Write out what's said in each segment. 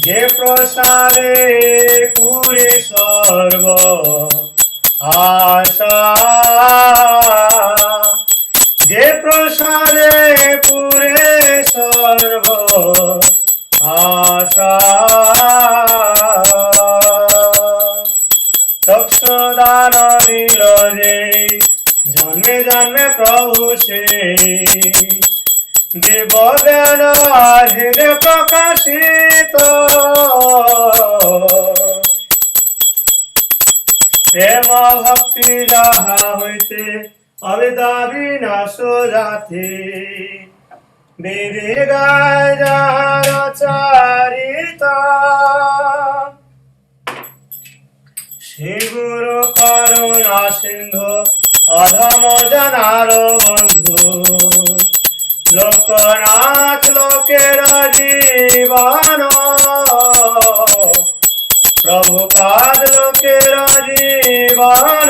যে প্রসাদে পুরে সর্ব আশা, যে প্রসাদে পুরে সর্ব আশা, চক্ষুদান দিল যে জন্মে জন্মে প্রভু সে, দিব জ্ঞান হৃদে প্রকাশিত, প্রেম ভক্তি যাহা হইতে অবিদ্যা বিনাশ জাতি, বিধি গায় যাহার চারিতা, শ্রী গুরু করুণা সিন্ধু অধম জনার বন্ধু, লোকনাথ লোকের জীবন, প্রভুপাদ লোকের জীবন,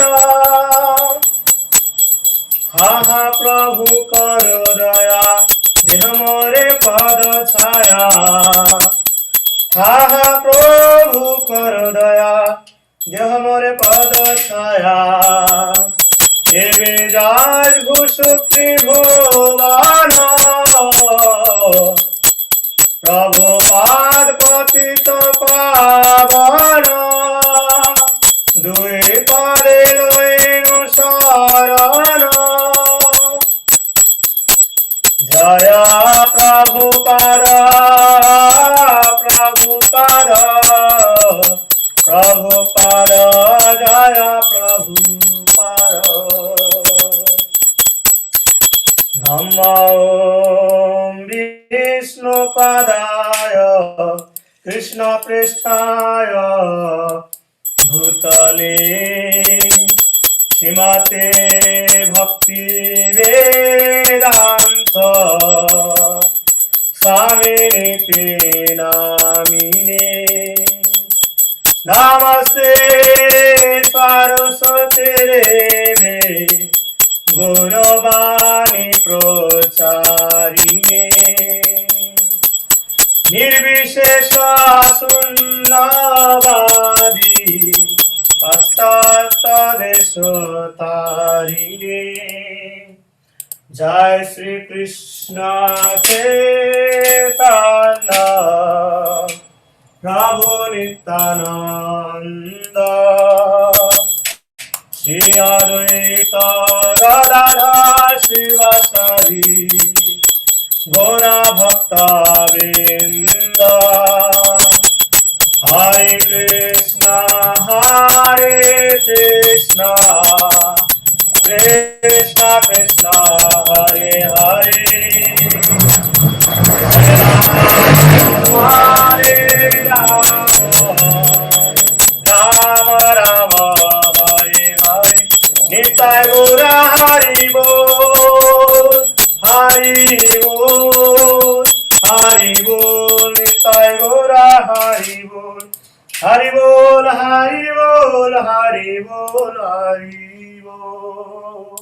হা হা প্রভু কর দয়া দেহ মোরে পদ ছায়া, হা হা প্রভু কর দয়া দেহ মোরে পদ ছায়া, এবে যাজ ঘুষু ত্রিভুবন, প্রভুপাদ পতিত পাবন, দুই পদে লইনু শরণ, জয় প্রভুপাদ প্রভুপাদ প্রভুপাদ, জয় প্রভুপাদ। নমো বিষ্ণুপাদায় কৃষ্ণ পৃষ্ঠায় ভূতলে, শ্রীমতে ভক্তি বেদান্ত স্বামিনীতি নামিনে, নমস্তে সরস্বতী দেবে গৌরবাণী প্রচারিণে, নির্বিশেষ শূন্যবাদী পাশ্চাত্য দেশ তারিণে, জয় শ্রী কৃষ্ণ চৈতন্য প্রভু নিত্যানন্দ, শ্রী অদ্বৈত গদাধর শিবাসাদি গৌরা ভক্তা বৃন্দ, হরে কৃষ্ণ কৃষ্ণ কৃষ্ণ হরে হরে, হরে রাম রাম রাম হরে হরে, নিতাই গৌরা হরি বল হরি বল হরি বল, নিতাই গৌরা হরি বল হরি বল হরি বল হরি বল হরি বল।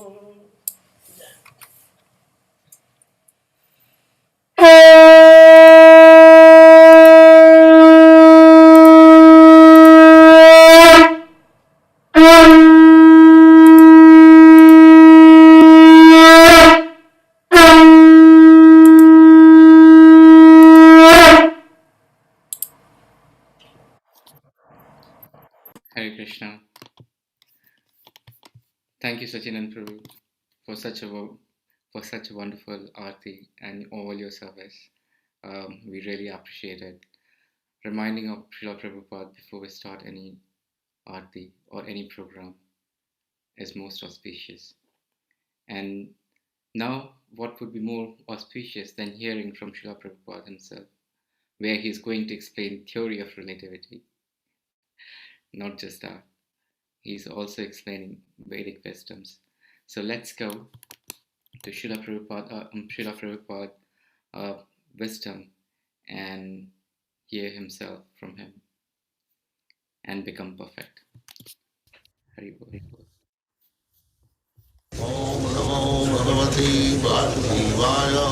Hare Krishna. Thank you, Sachinan Prabhu, for such a wonderful aarti and all your service. We really appreciate it. Reminding of Srila Prabhupada before we start any aarti or any program is most auspicious. And now, what would be more auspicious than hearing from Srila Prabhupada himself, where he is going to explain theory of relativity. Not just that, he's also explaining Vedic wisdoms. So let's go to Srila Prabhupada wisdom and hear himself from him and become perfect. Hari Bol. Om Namo Bhagavate Vasudevaya.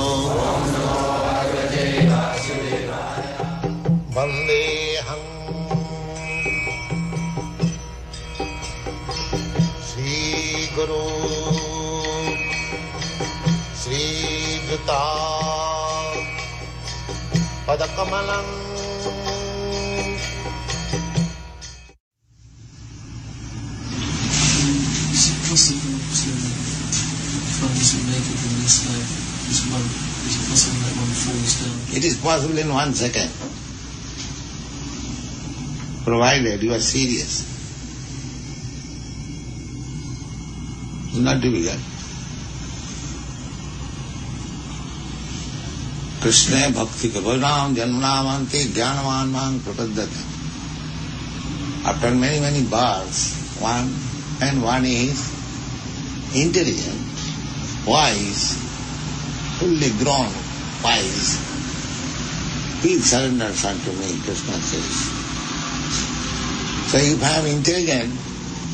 Vandeham Sri Guru Sri Juta Padakamalam. Is it possible to find some naked in this life? Is it possible that one falls down? It is possible in 1 second, provided you are serious. It's not difficult. Krishna bhakti kavanam janmanamante jnanavan mang prapaddate. After many, many births, one is intelligent, wise, fully grown, wise. He surrenders unto me, Krishna says. So if I am intelligent,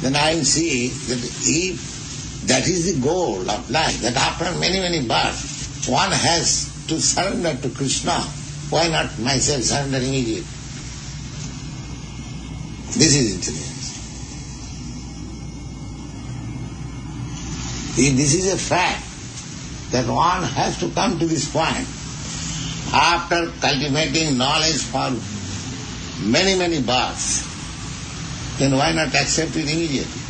then I see that if that is the goal of life, that after many, many births, one has to surrender to Krishna, why not myself surrender immediately? This is intelligence. If this is a fact, that one has to come to this point, after cultivating knowledge for many, many births, then why not accept it immediately?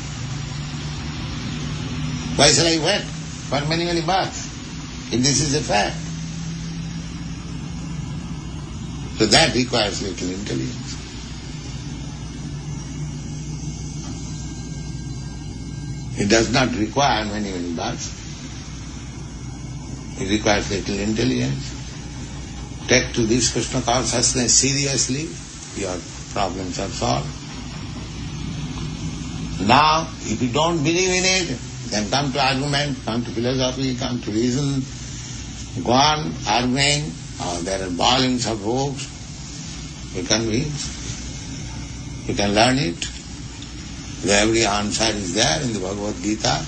Why shall I wait for many, many births, if this is a fact? So that requires little intelligence. It does not require many, many births. It requires little intelligence. Take to this Krishna consciousness seriously, your problems are solved. Now, if you don't believe in it, then come to argument, come to philosophy, come to reason, go on arguing. There are volumes of books. You can read. You can learn it. Every answer is there in the Bhagavad Gita.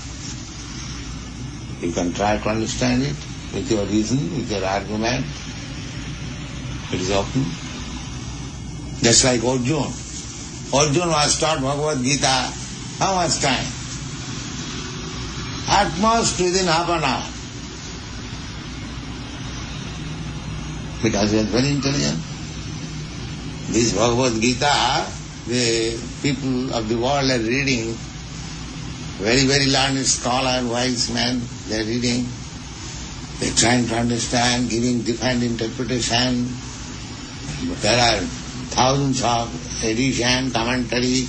You can try to understand it with your reason, with your argument. It is open. Just like Arjuna. Arjuna was taught Bhagavad Gita how much time? At most within half an hour. Because he is very intelligent. This Bhagavad Gita, the people of the world are reading, very, very learned scholar, wise men, they are reading, they are trying to understand, giving different interpretation. There are thousands of edition, commentary.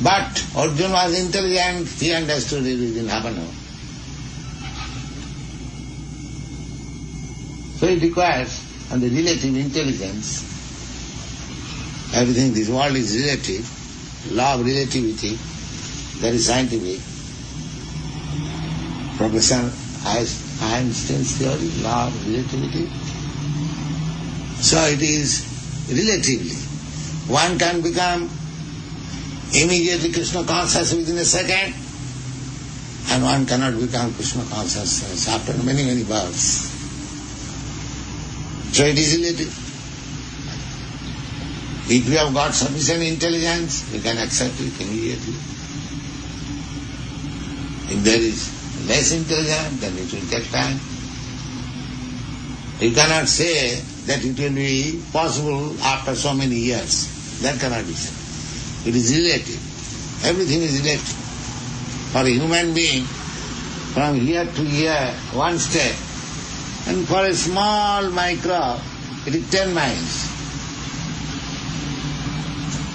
But Arjuna was intelligent, he understood it within half an hour. So it requires, on the relative intelligence, everything, this world is relative, law of relativity, that is scientific. Professor Einstein's theory, law of relativity. So it is relatively. One can become immediately Krishna conscious within a second, and one cannot become Krishna conscious after many, many births. So it is relative. If you have got sufficient intelligence, you can accept it immediately. If there is less intelligence, then it will take time. You cannot say that it will be possible after so many years. That cannot be said. It is relative. Everything is relative. For a human being, from year to year, one step, and for a small microbe, it is 10 miles.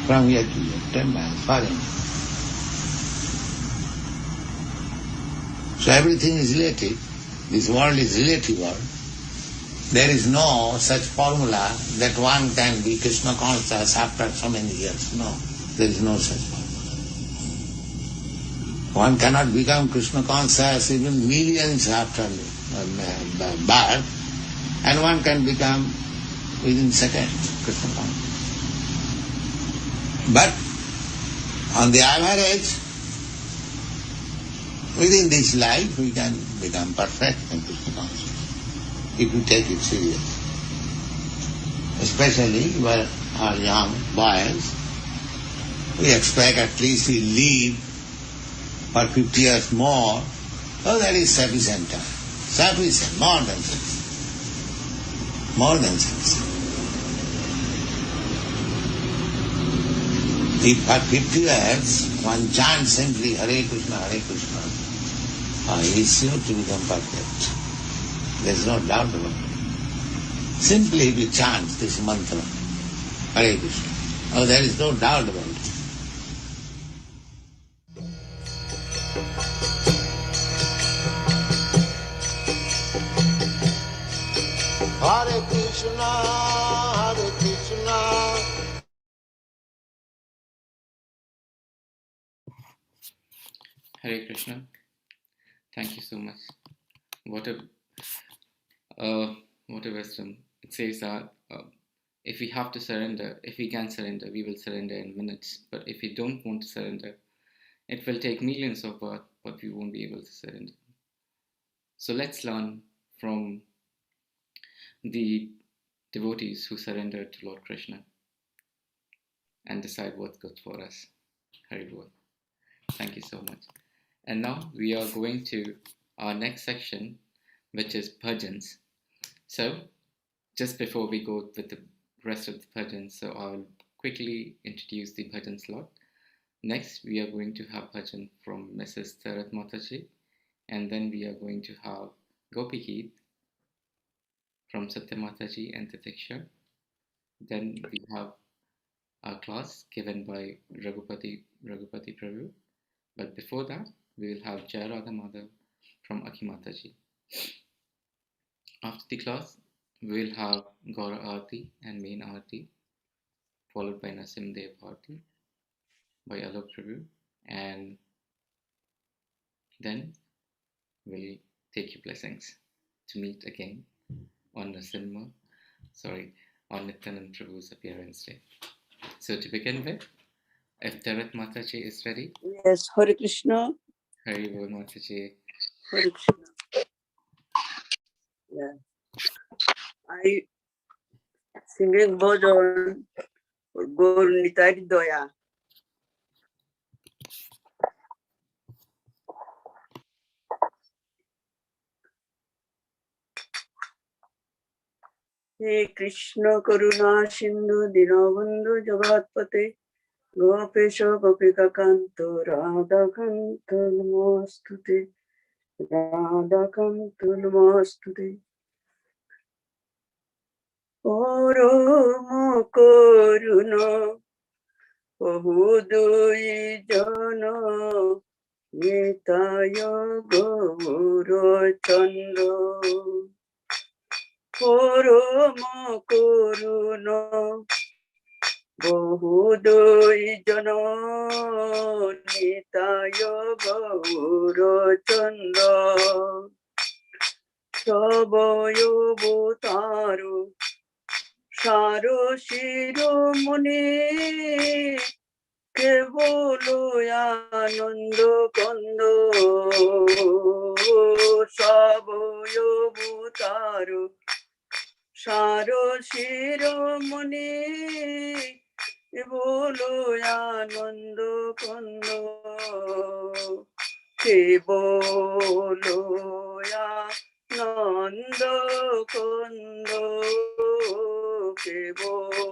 From year to year, 10 miles, for him. So everything is relative. This world is relative world. There is no such formula that one can be Krishna conscious after so many years. No, there is no such formula. One cannot become Krishna conscious even millions after birth, and one can become within seconds Krishna conscious. But on the average, within this life we can become perfect in Krishna consciousness, if we take it seriously. especially when our young boys, we expect at least we live for 50 years more. Oh, that is sufficient time. Sufficient, more than sufficient. More than sufficient. If for 50 years one chants simply Hare Krishna, he is sure to become perfect. There is no doubt about it. Simply if you chant this mantra, Hare Krishna, oh, there is no doubt about it. Hare Krishna, Hare Krishna. Hare Krishna. Thank you so much. What a wisdom. It says that if we have to surrender, if we can surrender, we will surrender in minutes. But if we don't want to surrender, it will take millions of births, but we won't be able to surrender. So let's learn from the devotees who surrendered to Lord Krishna and decide what's good for us. Hari Bol. Thank you so much. And now we are going to our next section, which is bhajans. So just before we go with the rest of the bhajans, so I'll quickly introduce the bhajan slot. Next, we are going to have bhajan from Mrs. Tarat Mataji, and then we are going to have Gopi Geet from Satya Mataji and Titiksha. Then we have our class given by Raghupati Prabhu. But before that, we will have Jai Radha Madhav from Akhi Mataji. After the class, we will have Gaura Aarti and Main Aarti, followed by Nasim Dev Aarti by Alok Prabhu, and then we'll take your blessings to meet again on Nityanand Prabhu's appearance day. So to begin with, if Tarat Mataji is ready. Yes, Hare Krishna. Hari Bol Mataji. Hare Krishna. Yeah. I singing bhajan for Gaur Nitai Daya. Hey Krishna Karuna Sindhu Dinabandhu Jagatpate Gopesha Gopika Kanto Radha Kanto Namostute Radha Kanto Namostute Oro Karuna Bahudui Jana Nitaya Gaura Chandra Parama Karuna Bahudai Jana Nitaya Gaura Chandra Sabayo Bhutaru Saro Shiro Muni Kevolo Ananda Kando Sabayo Bhutaru Saro Shiromani Bolo Ananda Kando Bolo Ananda Kando Bolo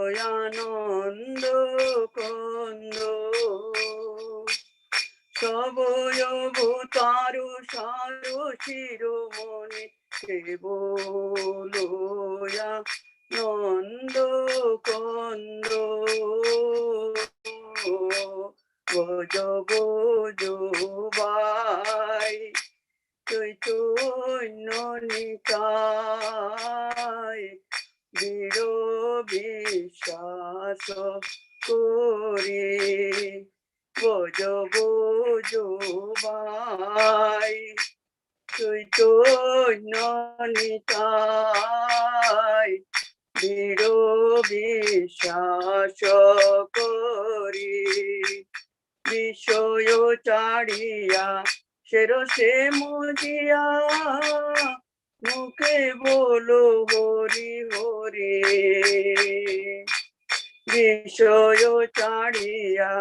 Ananda Kando Saboyo Bhutaru Saro Shiromani Boloya Nando Kondo Bojo Bojo Bai Toi Toi Noni Kai Biro Bishaso Kori Bojo Bojo Bai Toi Toi Noni Tai Biro Bishaso Kori Bishoyo Chariya Shero Se Mujiya মুখে বলো হরি হরি বিষয় ছাড়িয়া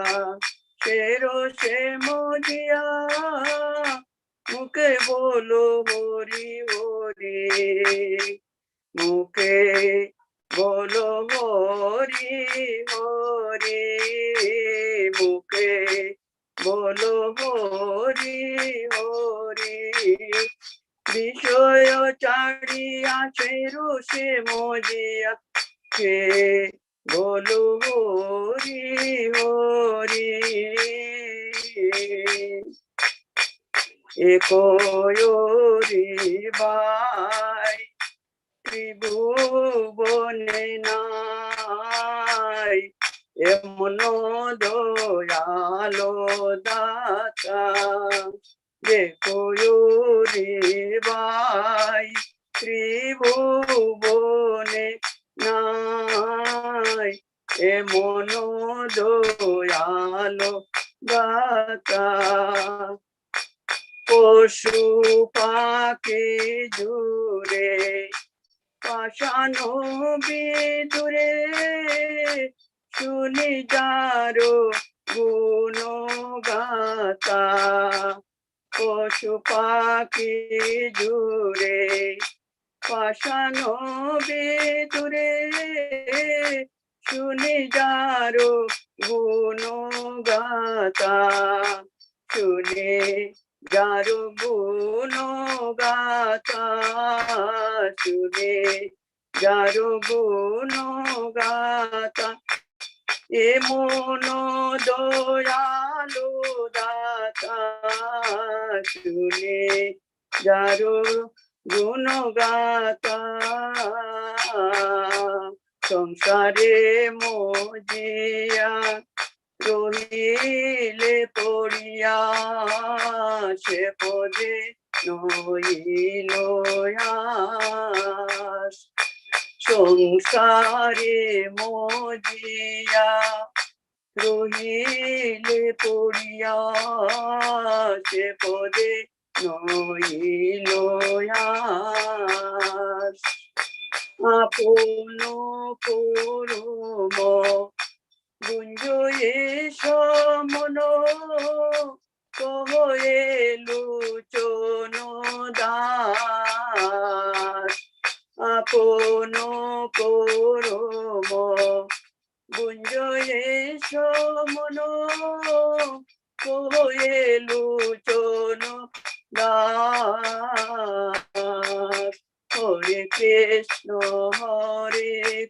সে মজিয়া মুখে বলো হরি হরি মুখে বলো হরি হরি মুখে বলো হরি হরি বিষয় ছাড়িয়া সে মজিয়া সে বলো হরি হরি একয়রি বাই ত্রিভুবনে নাই এমন দয়ালো দাতা একয়রি বাই ত্রিভুবনে নাই এমন দয়ালো দাতা পশু পাখি জুড়ে পাশানো বিদুরে শুনি যারো গুণ গাতা পশু পাখি জুড়ে পাশানো বিদুরে শুনি যারো গুণ গাতা শুনে যারো গুণ গাতা শুনে যারো গুণ গাতা এমন দয়ালু দাতা শুনে যারো গুণ গাতা সংসারে মজিয়া রহিলে পড়িয়া সে পদে নইল আস সংসারে মজিয়া রহিলে পড়িয়া সে পদে নইল আস আপন করম গুঞ্জয়ে সমন কহয়ে লোচন দাস আপন করম গুঞ্জয়ে সমন কহয়ে লোচন দাস হরে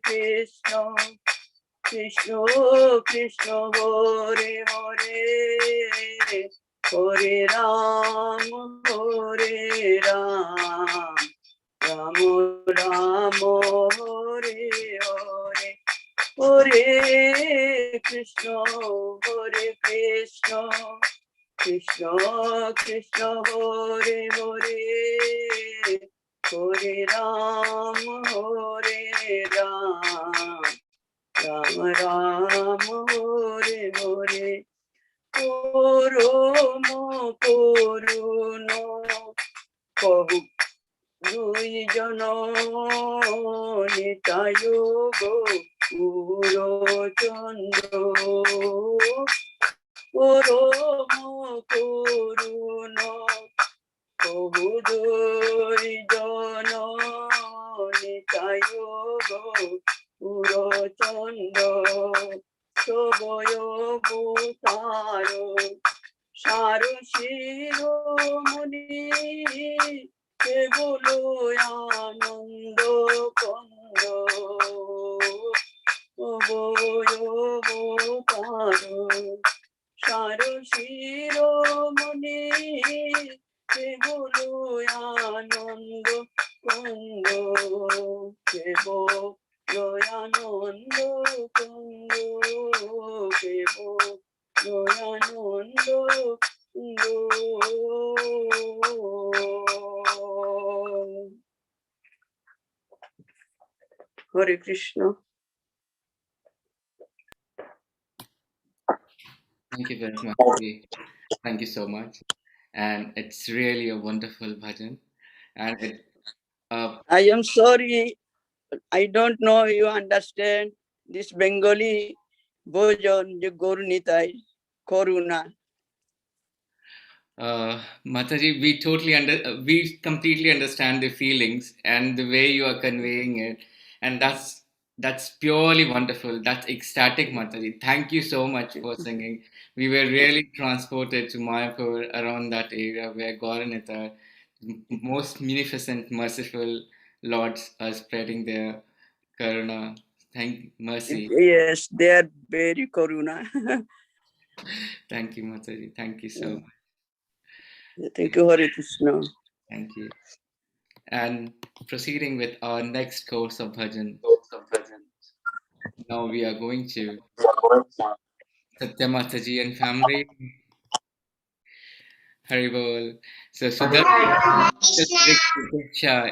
কৃষ্ণ কৃষ্ণ কৃষ্ণ হরে হরে হরে রাম রাম রাম হরে হরে হরে কৃষ্ণ কৃষ্ণ কৃষ্ণ হরে হরে হরে রাম রাম রাম হরে হরে পরম করুণ কহু দুইজন নিতায় গৌরচন্দ্র পরম করুণ কহু দুইজন নিতায় গৌরচন্দ্র সবয় ভূতার সার শিরোমণি কেবল আনন্দ কন্দ সবয় ভূতার সার শিরোমণি কেবল আনন্দ কন্দ কেবল আনন্দ কুন্দ আনন্দ কুন্দ হরে Krishna. Thank you very much. Thank you so much. And it's really a wonderful bhajan. And it I am sorry. I don't know you understand this Bengali Bojon Gurnitai Koruna. Mataji, we completely understand the feelings and the way you are conveying it, and that's purely wonderful. That's ecstatic, Mataji. Thank you so much for singing. We were really transported to Mayapur, around that area where Gauranita, most munificent, merciful lords are spreading their karuna, thank mercy. Yes, they are very Koruna. Thank you, Mataji. Thank you so much. Thank you, Hare Krishna. Thank you. And proceeding with our next course of bhajan, now we are going to Satya Mataji and family. Haribol. So Sudarshan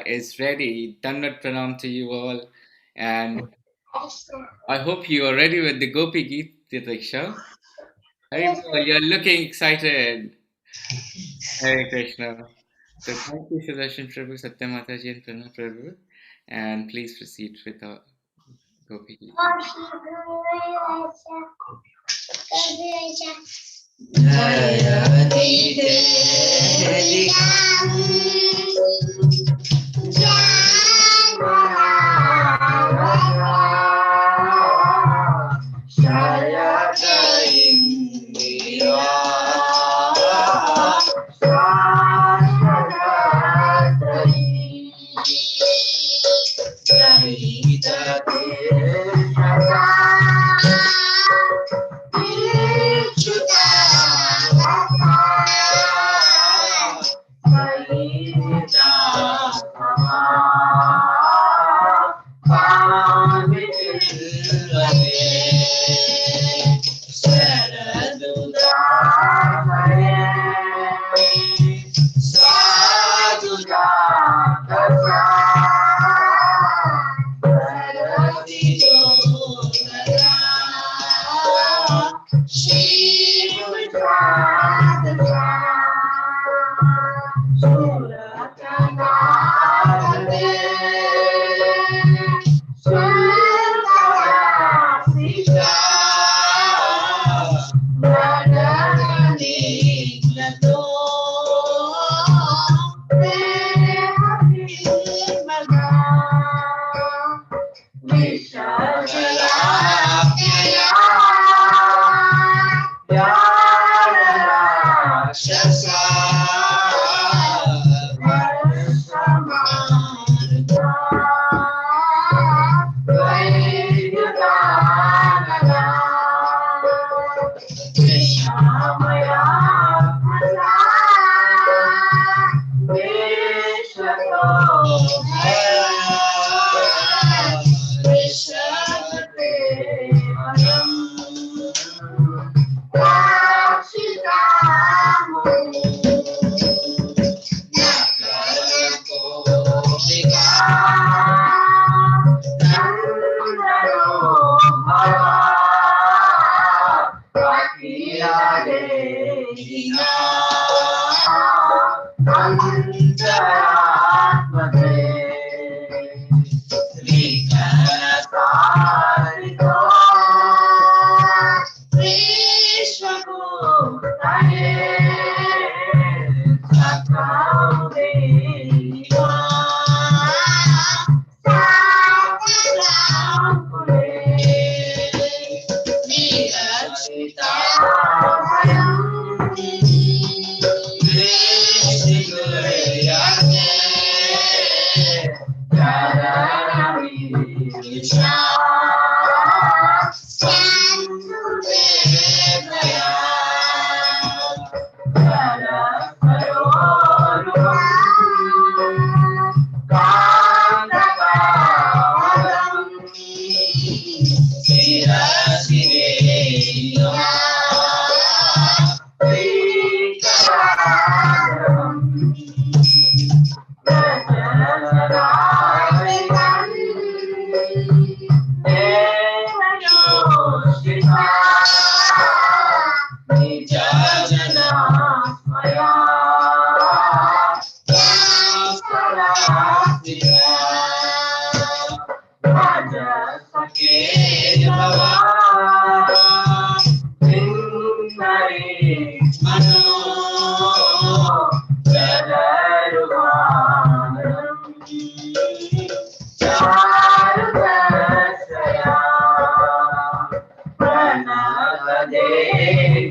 is ready. Dandat pranam to you all. And I hope you are ready with the Gopi Geet Diksha. Haribol, you're looking excited. Hare Krishna. So thank you, Sudarshan Prabhu, Satya Mataji and Pranam Prabhu. And please proceed with our Gopi Geet.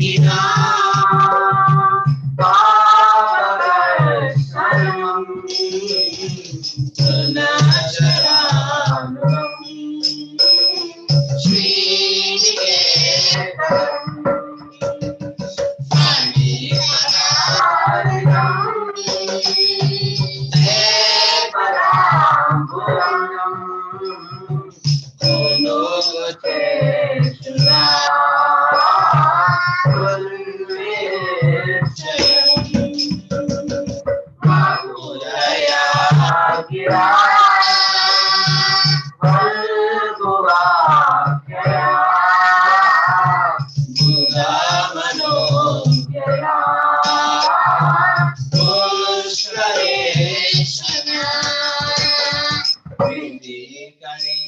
गिना पावदर्शनम् गुणचरामृतम् श्रीनिकेतनम् फणिपदारिणम् ते पराम्बुरम् गुणोगतेषुरा गिरा वल्गुवाक्यया गुणमनोज्ञया पुष्करेशना विधिकरीमा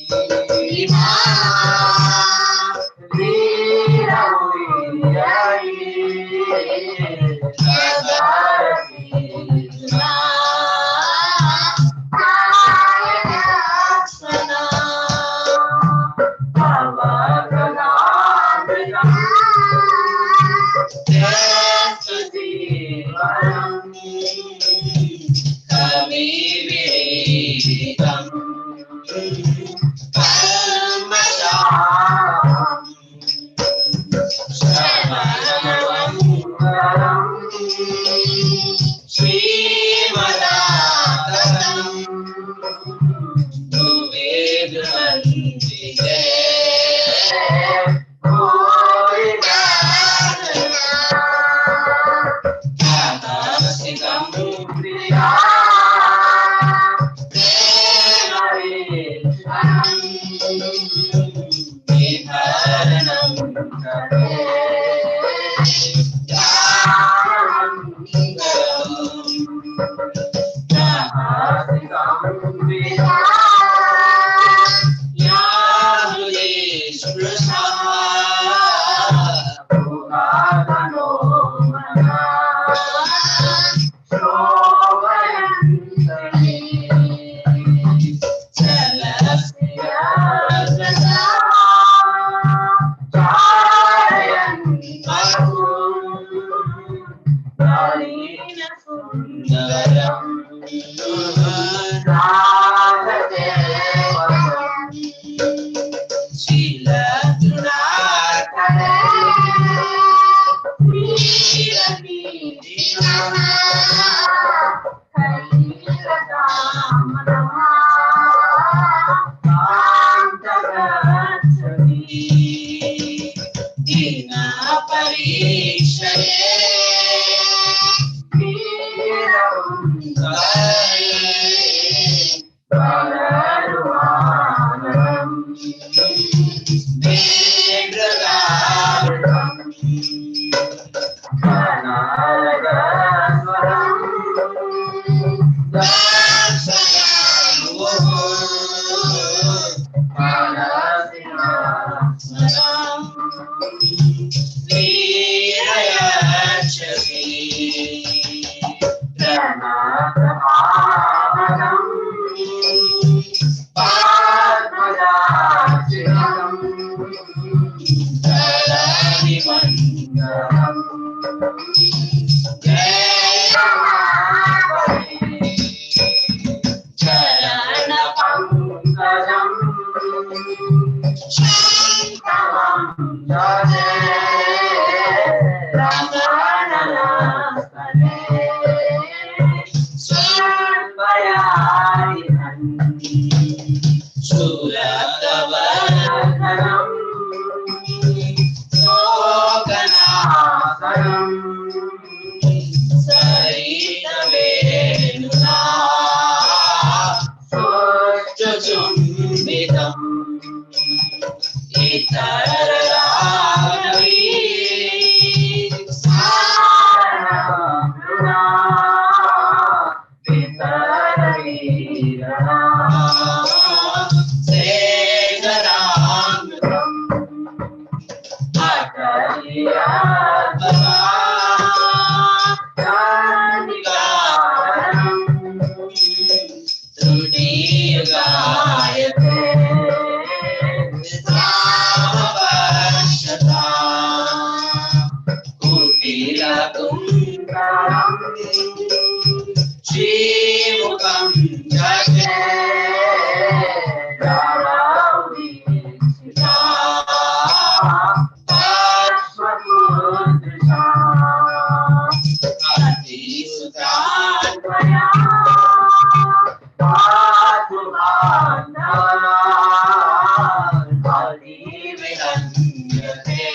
संयते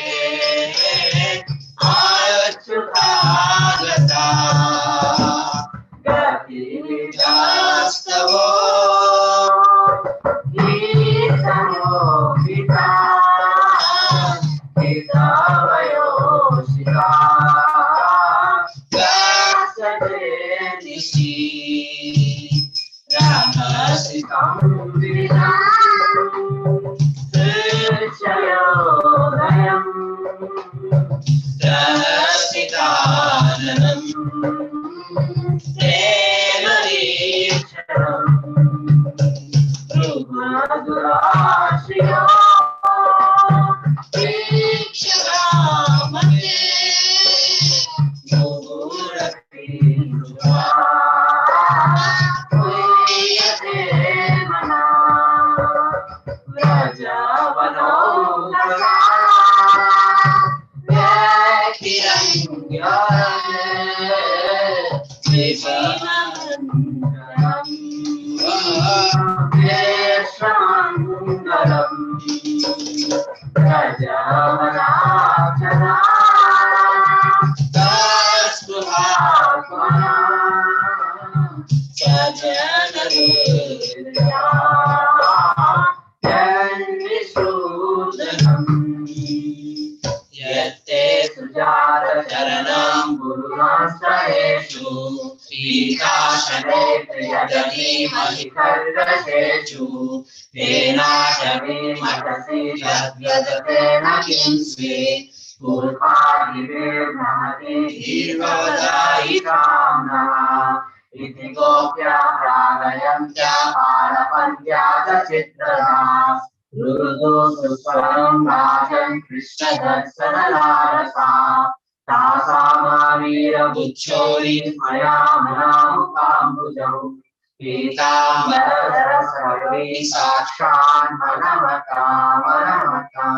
आयुष्युतागता गतिविदास्तवो गीतमोहिता गीतावयोषिता व्यासदेनिशी रामसितं विदम् दृश्ययोदयम् रसिताननम् प्रेमरीक्षणम् मधुराश्रियो वीक्षरामते मुहुरतिरुवा क्रियते मना व्रजवनौकसा यत्ते सुजातचरणं गुरुनाश्रयेषु पीताशने प्रियदधीमहि खड्गशेषु तेनाशमे महसि तद्वदतेन किं स्वे पूर्वादिभिर्भ्रमति धीर्भवदायिकां नः इति गोप्या प्राणयन्त्या पारपद्या च चित्रदा स्वरं राजन् कृष्णदर्शनलालसा तासामावीरमुच्छोरी मया मनामुखाम्बुजौ पीताम्बरधरस्रवै साक्षान् मनमता मनमता.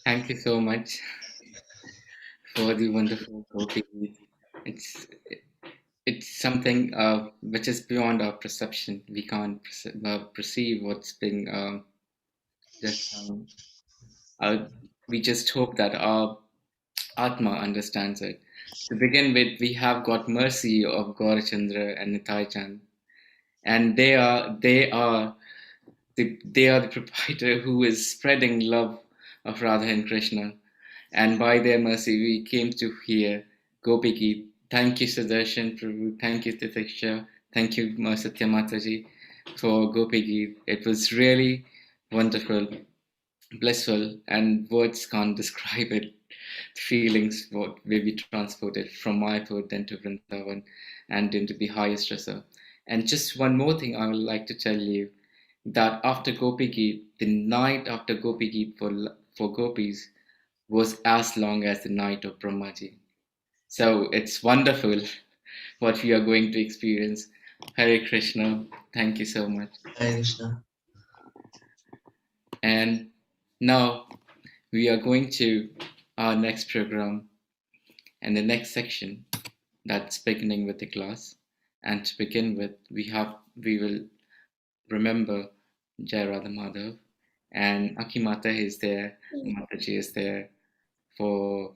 Thank you so much for the wonderful talking. It's something which is beyond our perception. We can't perceive what's being just. We just hope that our Atma understands it. To begin with, we have got Mercy of Gaurachandra and Nitai Chand, and they are the proprietor who is spreading love of Radha and Krishna. And by their mercy, we came to hear Gopi Geet. Thank you, Sudarshan Prabhu. Thank you, Titiksha. Thank you, Satya Mataji, for Gopi Geet. It was really wonderful, blissful, and words can't describe it. The feelings what will be transported from Mayapur then to Vrindavan and into the highest rasa. And just one more thing I would like to tell you, that after Gopi Geet, the night after Gopi Geet for gopis was as long as the night of Brahmaji. So it's wonderful what we are going to experience. Hare Krishna. Thank you so much. Hare Krishna. And now we are going to our next program and the next section, that's beginning with the class. And to begin with, we will remember Jai Radha Madhav, and Akimata is there, Mataji is there for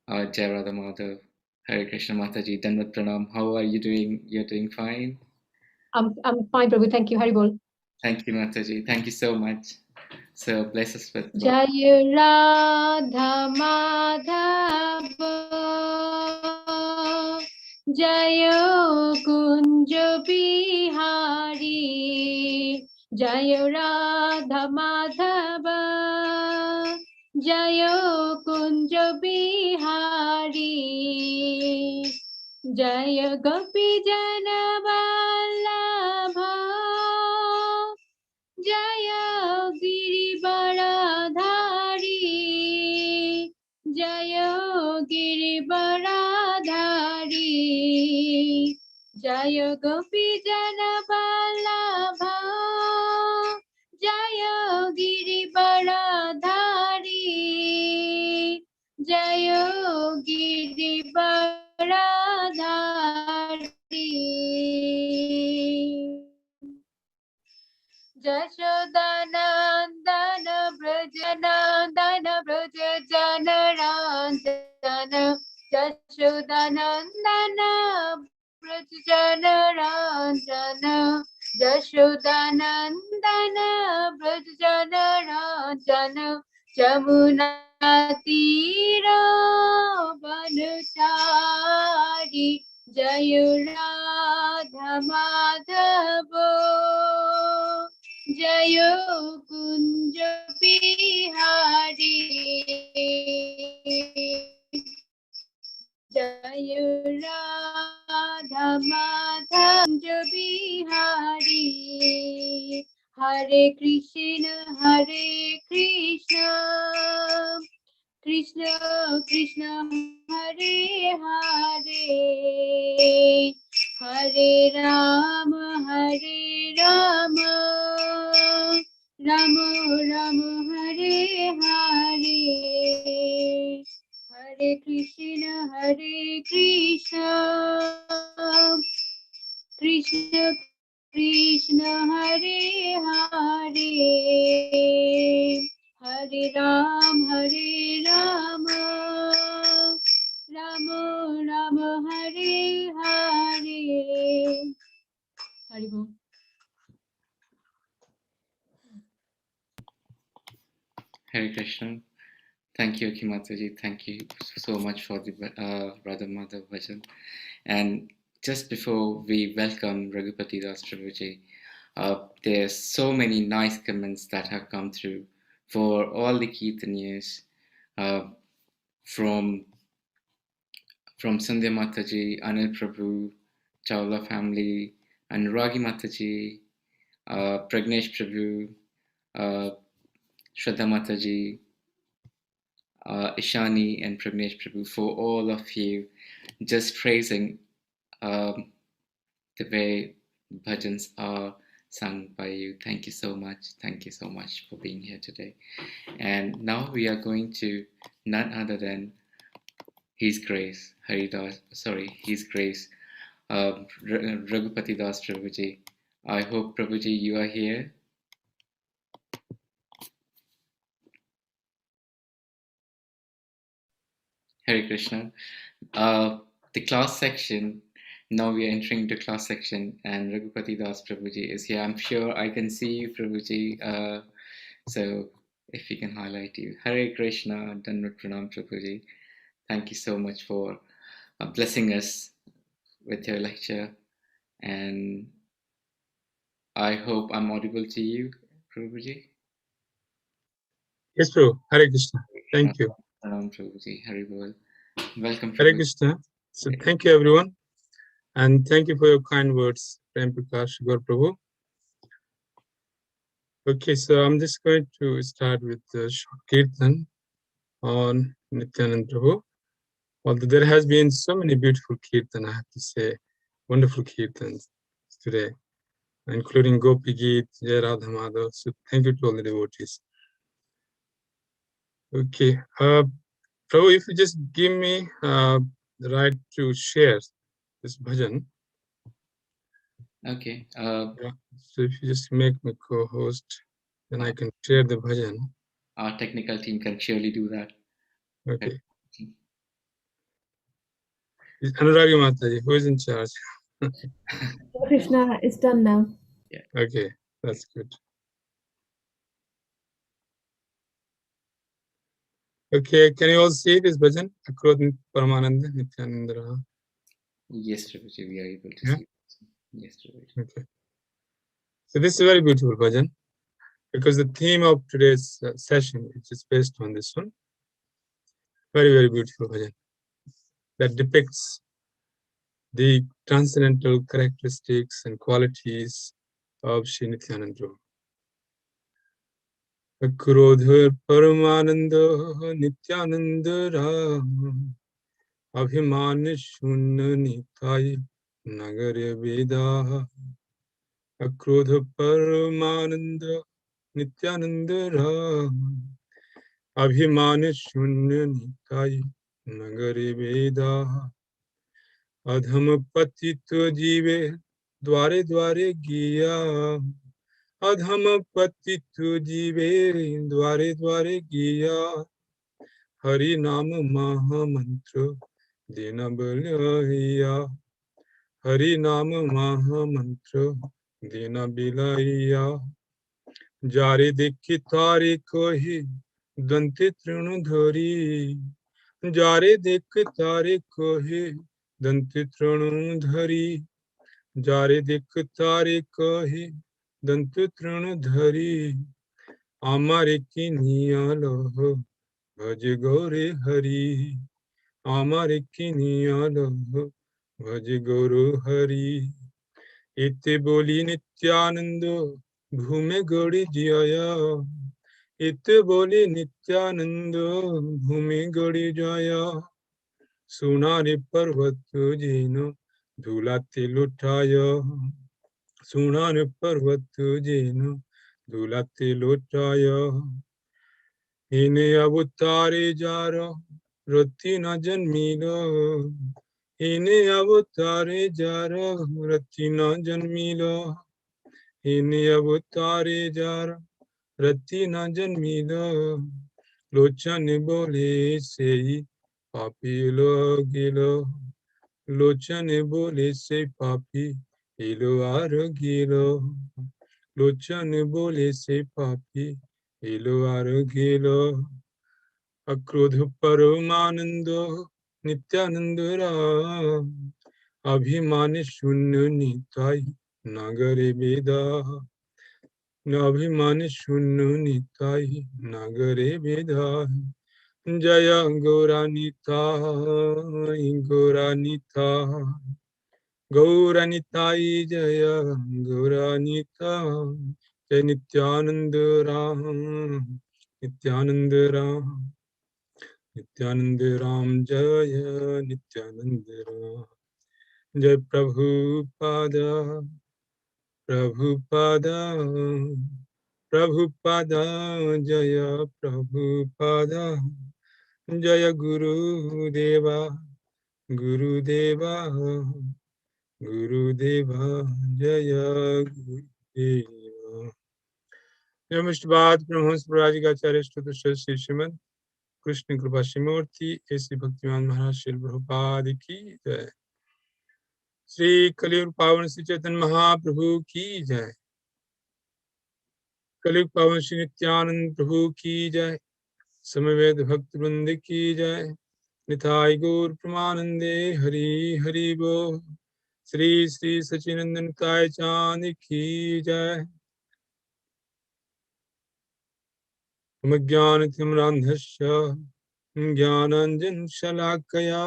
Jai Radha Madhav. Hare Krishna Mataji, Danvat Pranam. How are you doing? You're doing fine? I'm fine, Prabhu. Thank you. Haribol. Thank you, Mataji. Thank you so much. So bless us with Jai Radha Madhava Jai Kunja Bihari Jai Radha Madhava Jai Kunja Bihari Jai Gopi Jana Vallabha Jaya Girivaradhari Jaya Girivaradhari Jaya Gopi Jana Vallabha Jaya Girivaradhari Jaya Girivaradhari Jai Jashodanandana Braj Jana Ranjana Jashodanandana Braj Jana Ranjana Jashodanandana Braj Jana Ranjana Jamuna Tira Vanachari Jayu Radha Madhavo Jayo Kunja Bihari Jayo Radha Madhava Kunja Bihari Hare Krishna Krishna Krishna Hare Hare Hare Rama Rama Rama Hare Hare Hare Krishna Krishna Krishna Hare Hare Hare Rama Rama Rama Hare Hare Hari Bol. Hare Krishna. Thank you, Akimataji. Thank you so much for the Radha Madhav Bhajan. And just before we welcome Raghupati Das Prabhuji, there's so many nice comments that have come through for all the Kirtanias from Sandhya Mataji, Anil Prabhu, Chawla family, Anuragi Mataji, Pragnesh Prabhu, Shraddha Mataji, Ishani and Pragnesh Prabhu, for all of you just praising the way bhajans are sung by you. Thank you so much. Thank you so much for being here today. And now we are going to none other than His Grace, His Grace, Raghupati Das Prabhuji. I hope Prabhuji you are here. Hare Krishna. The class section, now we are entering the class section and Raghupati Das Prabhuji is here. I'm sure I can see you, Prabhuji. So if you can highlight you. Hare Krishna, Dandavat Pranam Prabhuji. Thank you so much for blessing us with your lecture. And I hope I'm audible to you, Prabhuji. Yes, Prabhu. Hare Krishna. Thank you. Pranam Prabhuji. Hare Bol. Welcome, Hare Prabhuji. Krishna. So thank you, everyone. And thank you for your kind words, Prem Prakash Gaur Prabhu. Okay, so I'm just going to start with the short kirtan on Nityanand Prabhu. Although there has been so many beautiful kirtan, I have to say, wonderful kirtans today, including Gopi Geet, Jai Radha Madhav. So thank you to all the devotees. Okay, Prabhu, if you just give me the right to share this bhajan. Okay. Yeah. So if you just make me co-host, then I can share the bhajan. Our technical team can surely do that. Okay. Is Anuragi Mataji, who is in charge? Krishna, it's done now. Yeah. Okay, that's good. Okay, can you all see this bhajan? Akrodh Paramananda Nityanandra. Yes, Prabhuji, we are able to Yeah? see. Yes, Prabhuji. Okay. So this is a very beautiful bhajan because the theme of today's session is just based on this one. Very, very beautiful bhajan that depicts the transcendental characteristics and qualities of Shri Nityananda. Akrodha Paramananda Nityananda Ram Abhiman Shunna Nitai Nagare Veda. Akrodha Paramananda Nityananda Ram Abhiman Shunna Nitai Nagare Veda. Adham Patito Jive Dware Dware Giya अधम पतित जीवे द्वारे द्वारे गिया हरि नाम महामंत्र दिन बिलैया हरि नाम महामंत्र दिन बिलैया जारे देखी तारे कही दंते तृण धरी जारे देख तारे कहे दंते तृण धरी जारे देख तारे कहे दंत तृण धरी आमारे की नियालह भज गौरे हरि आमारे की नियालह भज गौर हरि इते बोली नित्यानंद भूमे गौड़ी जिया इते बोली नित्यानंद भूमि गौड़ी जाया सुनारे पर्वत जिनो धूलाते लुटाया सुनारे पर्वत जिनो धूलाते लुटाया इन्हें अवतारे जारो रति न जन्मीलो इन्हें अवतारे जारो रति न जन्मीलो इन्हें अवतारे जारो रति न जन्मीलो लोचन बोले से पापी गिलो लोचन बोले से पापी इलो आर गिलो लोचन बोले से पापी इलो आर गिलो अक्रोध परमानंद नित्यानंद राम अभिमान शून्य निताई नगरे वेदा अभिमान शून्य निताई नगरे वेदा जय गौरानिताई गौरानिताई गौरानिताई जय गौरानिताई जय नित्यानंद राम नित्यानंद राम नित्यानंद राम जय नित्यानंद राम जय प्रभुपाद प्रभुपाद प्रभुपाद जय प्रभुपाद जय गुरुदेवा गुरुदेवा गुरुदेवा जय गुरुदेवा नमस्कार ब्रह्मस राजिकाचार्य श्री श्रीमद कृष्ण कृपा शिमूर्ति ऐसी भक्तिमान महाराज श्री प्रभुपाद की जय श्री कलियुग पावन श्री चैतन्य महाप्रभु की जय कलियुग पावन श्री नित्यानंद प्रभु की जय समवेत भक्त वृंद की जय निताय गौर प्रमानंदे हरि हरि बोल श्री श्री सचिनंदन काय चांद की जय ज्ञानतिमिरान्धस्य ज्ञानाञ्जन शलाकया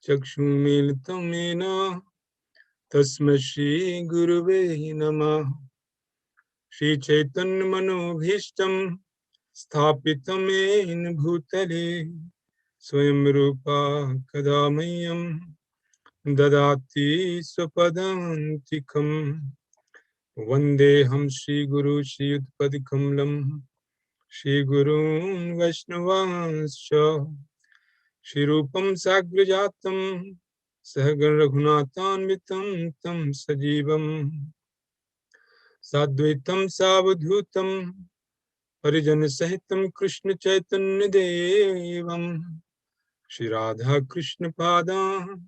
चक्षुमीलितं येन तस्मै श्री गुरुवे नमः श्री चैतन्य मनोभीष्टं स्थापितं येन भूतले स्वयं रूपा कदा मह्यं ददाति स्वपदान्तिकं वन्देऽहं श्रीगुरु श्रीयुतपदकमलं श्रीगुरून् वैष्णवांश्च श्रीरूपं साग्रजातं सहगण रघुनाथान्वितं तं सजीवं साद्वैतं सावधूतं परिजनसहितं कृष्ण चैतन्य देवं श्री राधा कृष्ण पादान्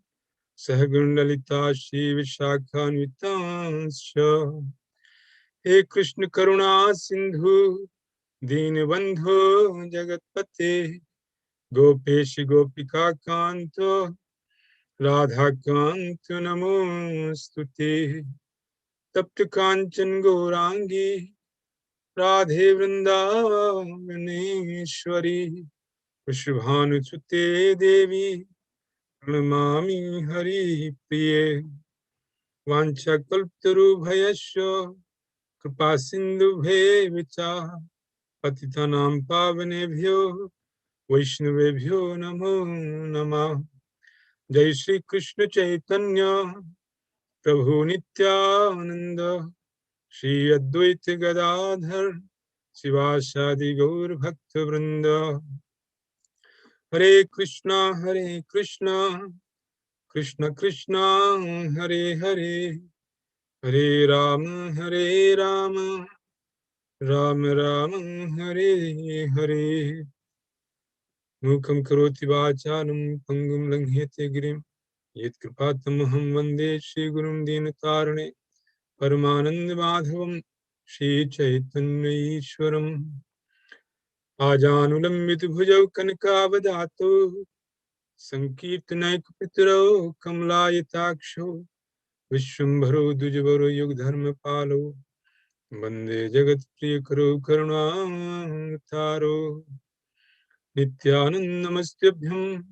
सहगण ललिता श्री विशाखान्वितांश्च हे कृष्ण करुणा सिंधु दीनबंधो जगत्पते गोपेश गोपिका कांत राधा कांत नमोस्तुते तप्त कांचन गौरांगी राधे वृंदावनेश्वरी वृषभानुसुते देवी प्रणमामि हरि प्रिये वाञ्छाकल्पतरुभयस्य कृपा सिन्धुभ्येव च पतितानां पावनेभ्यो वैष्णवेभ्यो नमो नमः जय श्री कृष्ण चैतन्य प्रभु नित्यानंद श्री अद्वैत गदाधर शिवासादि गौर भक्त वृंद हरे Krishna Krishna Krishna Hare Hare Hare Ram, Hare Ram, Ram Ram, Hare Hare. Mukam karoti vachanam pangum langhete girim. Yet kripatamaham vande Shri Gurum Dinatarane. Paramanand Madhavam Shri Chaitanya Ishwaram. Ajanulambit bhujau kanakavadato. Sankirtanaik pitro kamlayataksho. Vishwambharo dujavaro yugdharma palo. Vande Jagat Priya Karo Karuna Taro Nityanand Namastubhyam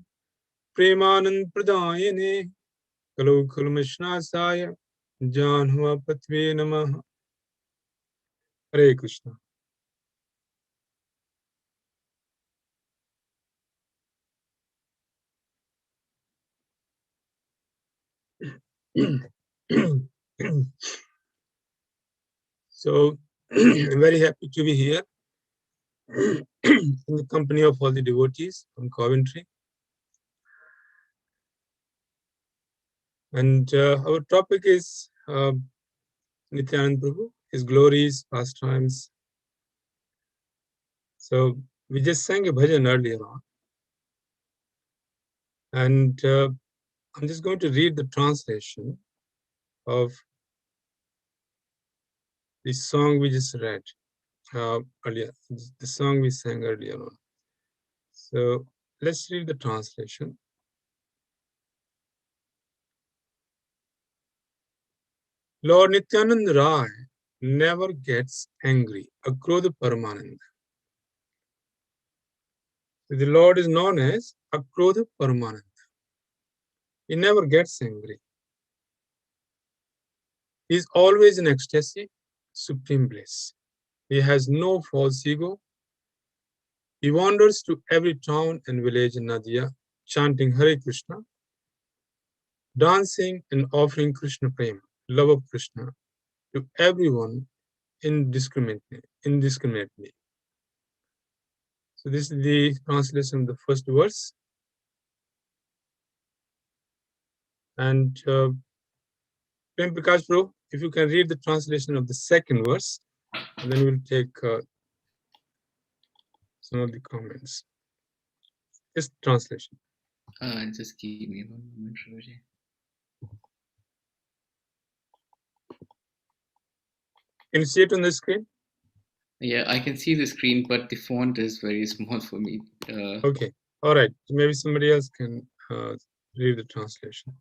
Premanand Pradayane Kalo Kalmashnasaya Janhva Patve Namaha. Hare Krishna. So, I'm very happy to be here in the company of all the devotees from Coventry. And our topic is Nityanand Prabhu, his glories, pastimes. So, we just sang a bhajan earlier on. And I'm just going to read the translation of the song we just read earlier, the song we sang earlier on. So let's read the translation. Lord Nityanand Rai never gets angry. Akrodha Paramananda. So the Lord is known as Akrodha Paramananda. He never gets angry. He is always in ecstasy, supreme bliss. He has no false ego. He wanders to every town and village in Nadia, chanting Hare Krishna, dancing and offering Krishna Prema, love of Krishna, to everyone indiscriminately. So this is the translation of the first verse. And Prem Prakash Bro, if you can read the translation of the second verse, and then we'll take some of the comments. This translation. Just give me one moment, Roger. Can you see it on the screen? Yeah, I can see the screen, but the font is very small for me. Okay, all right. Maybe somebody else can read the translation.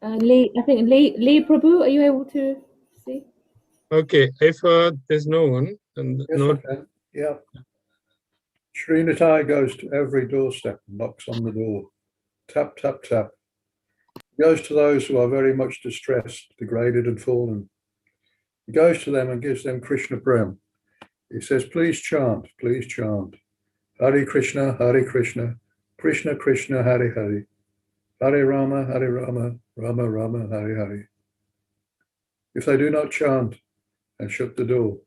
I think Lee Prabhu, are you able to see? Okay, if there's no one, then Yes, no. I can. Yeah. Srinathai goes to every doorstep and knocks on the door. Tap, tap, tap. He goes to those who are very much distressed, degraded, and fallen. He goes to them and gives them Krishna Prem. He says, please chant, please chant. Hare Krishna, Krishna Krishna, Hare Hare. Hare Rama, Rama Rama, Hare Hare. If they do not chant and shut the door,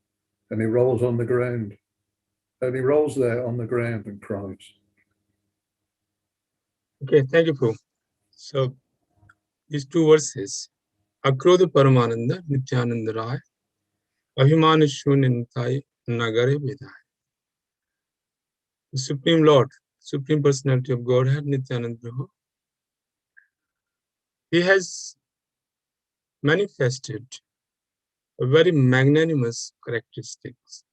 then he rolls on the ground. And he rolls there on the ground and cries. Okay, thank you, Prabhu. So these two verses, Akrodha Paramananda, Nityananda Rai, Abhimanashunintai Nagare Vedai. The Supreme Lord, Supreme Personality of Godhead, Nityananda Prabhu, he has manifested a very magnanimous characteristics,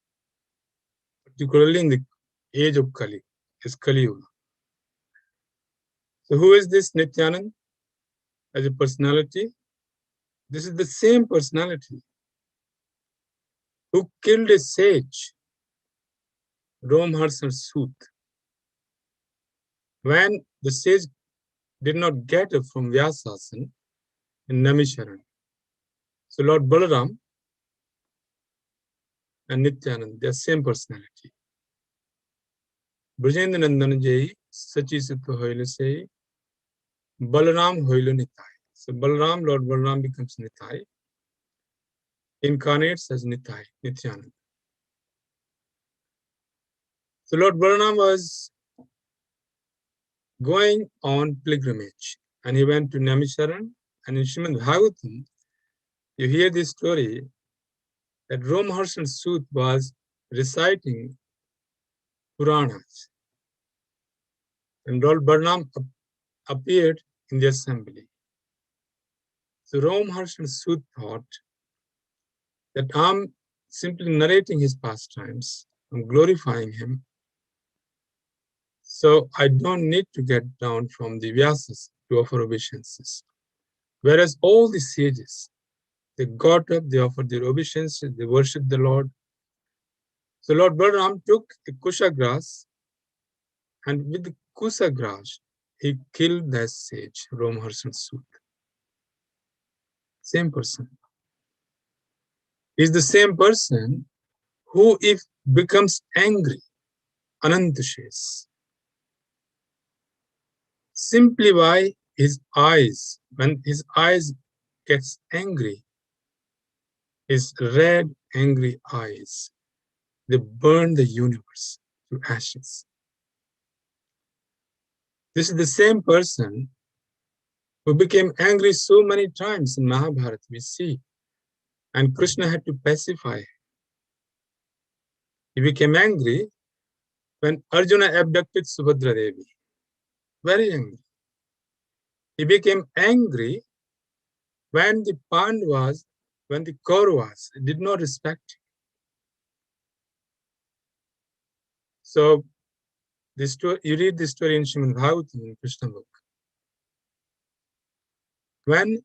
particularly in the age of Kali, is Kali Yuga. So who is this Nityanand as a personality? This is the same personality who killed a sage, Romharsar Sut. When the sage did not get it from Vyasasan in Namisharan. So Lord Balaram and Nityanand, they are same personality. Brajendra Nandan Jai, Sachi Sutta Hoile Sei, Balaram Hoile Nitai. So Balaram, Lord Balaram becomes Nitai, incarnates as Nitai, Nityanand. So Lord Balaram was going on pilgrimage. And he went to Namisharan, and in Srimad Bhagavatam, you hear this story that Romharshan Sut was reciting Puranas. And Lord Barnam appeared in the assembly. So Romharshan Sut thought that I'm simply narrating his pastimes, I'm glorifying him. So I don't need to get down from the Vyasas to offer obeisances. Whereas all the sages, they got up, they offered their obeisances, they worshipped the Lord. So Lord Balaram took a kusha grass, and with the kusha grass, he killed that sage, Romharshan Sut. Same person. Is the same person who, if becomes angry, Anantashes, simply by his eyes, when his eyes gets angry, his red, angry eyes, they burn the universe to ashes. This is the same person who became angry so many times in Mahabharata, we see, and Krishna had to pacify him. He became angry when Arjuna abducted Subhadra Devi. Very angry. He became angry when the Pandavas, when the Kauravas did not respect him. So this story, you read this story in Srimad Bhagavatam in Krishna book. When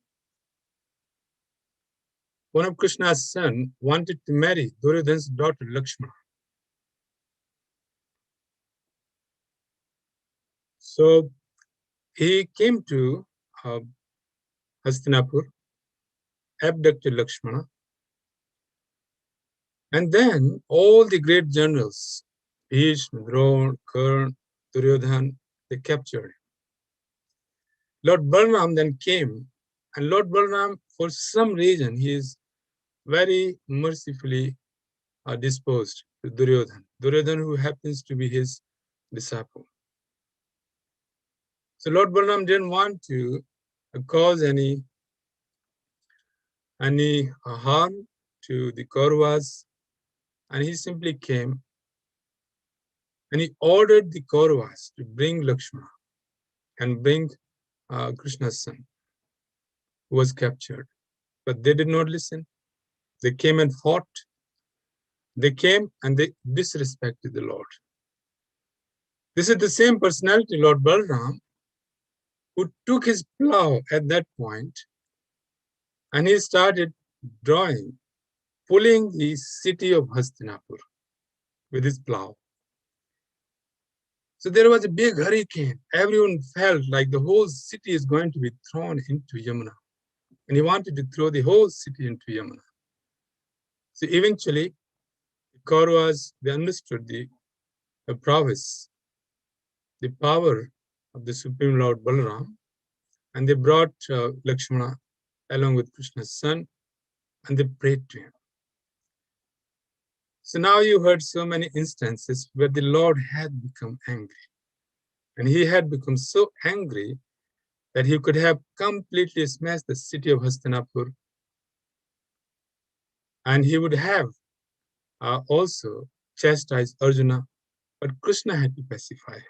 one of Krishna's son wanted to marry Duryodhana's daughter Lakshmana, so he came to Hastinapur, abducted Lakshmana, and then all the great generals, Bhishma, Drona, Karna, Duryodhana, they captured him. Lord Balaram then came, and Lord Balaram, for some reason, he is very mercifully disposed to Duryodhana. Duryodhana, who happens to be his disciple. So Lord Balaram didn't want to cause any harm to the Kauravas, and he simply came and he ordered the Kauravas to bring Lakshmana and bring Krishna's son, who was captured. But they did not listen. They came and fought. They came and they disrespected the Lord. This is the same personality, Lord Balaram, who took his plow at that point and he started drawing, pulling the city of Hastinapur with his plow. So there was a big hurricane. Everyone felt like the whole city is going to be thrown into Yamuna. And he wanted to throw the whole city into Yamuna. So eventually, the Kauravas, they understood the prowess, the power of the Supreme Lord Balaram, and they brought Lakshmana along with Krishna's son, and they prayed to him. So now you heard so many instances where the Lord had become angry. And he had become so angry that he could have completely smashed the city of Hastinapur. And he would have also chastised Arjuna, but Krishna had to pacify him.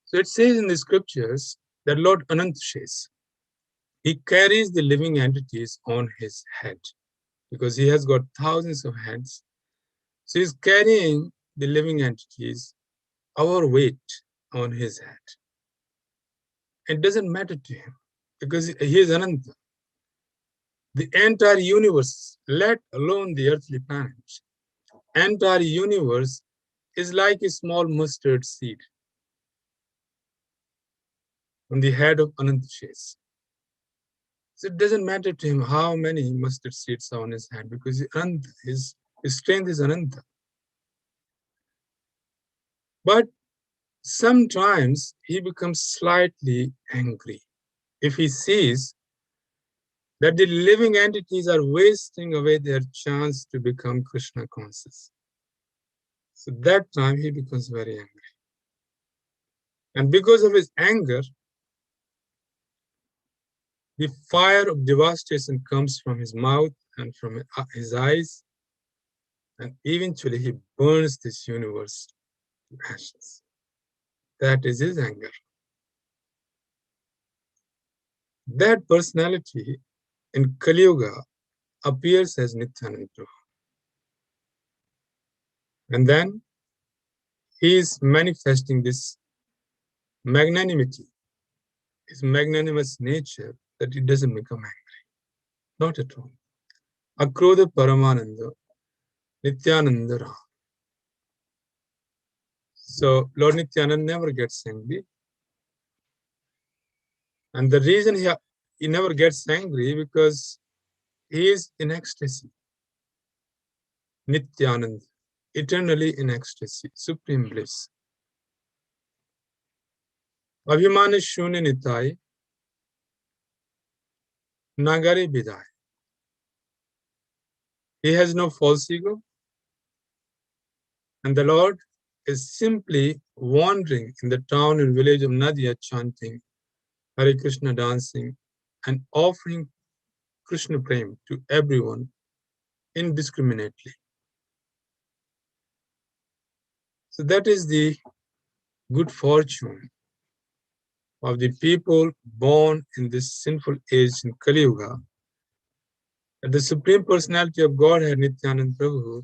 So it says in the scriptures that Lord Anantashes, he carries the living entities on his head because he has got thousands of heads. So he's carrying the living entities, our weight on his head. It doesn't matter to him because he is Ananta. The entire universe, let alone the earthly planets, entire universe is like a small mustard seed on the head of Anantashes. So it doesn't matter to him how many mustard seeds are on his head because his strength is Ananta. But sometimes he becomes slightly angry if he sees that the living entities are wasting away their chance to become Krishna conscious. So that time he becomes very angry. And because of his anger, the fire of devastation comes from his mouth and from his eyes, and eventually he burns this universe to ashes. That is his anger. That personality in Kali Yuga appears as Nityananda Prabhu. And then he is manifesting this magnanimity, his magnanimous nature, that he doesn't become angry. Not at all. Akrodha Paramananda, Nityananda Ram. So Lord Nityananda never gets angry. And the reason he never gets angry because he is in ecstasy. Nityananda, eternally in ecstasy, supreme bliss. Abhimana Shunya Nitai, Nagari Bidai. He has no false ego. And the Lord is simply wandering in the town and village of Nadia, chanting Hare Krishna, dancing, and offering Krishna Prem to everyone indiscriminately. So that is the good fortune of the people born in this sinful age in Kali Yuga. That the Supreme Personality of Godhead, Nityananda Prabhu,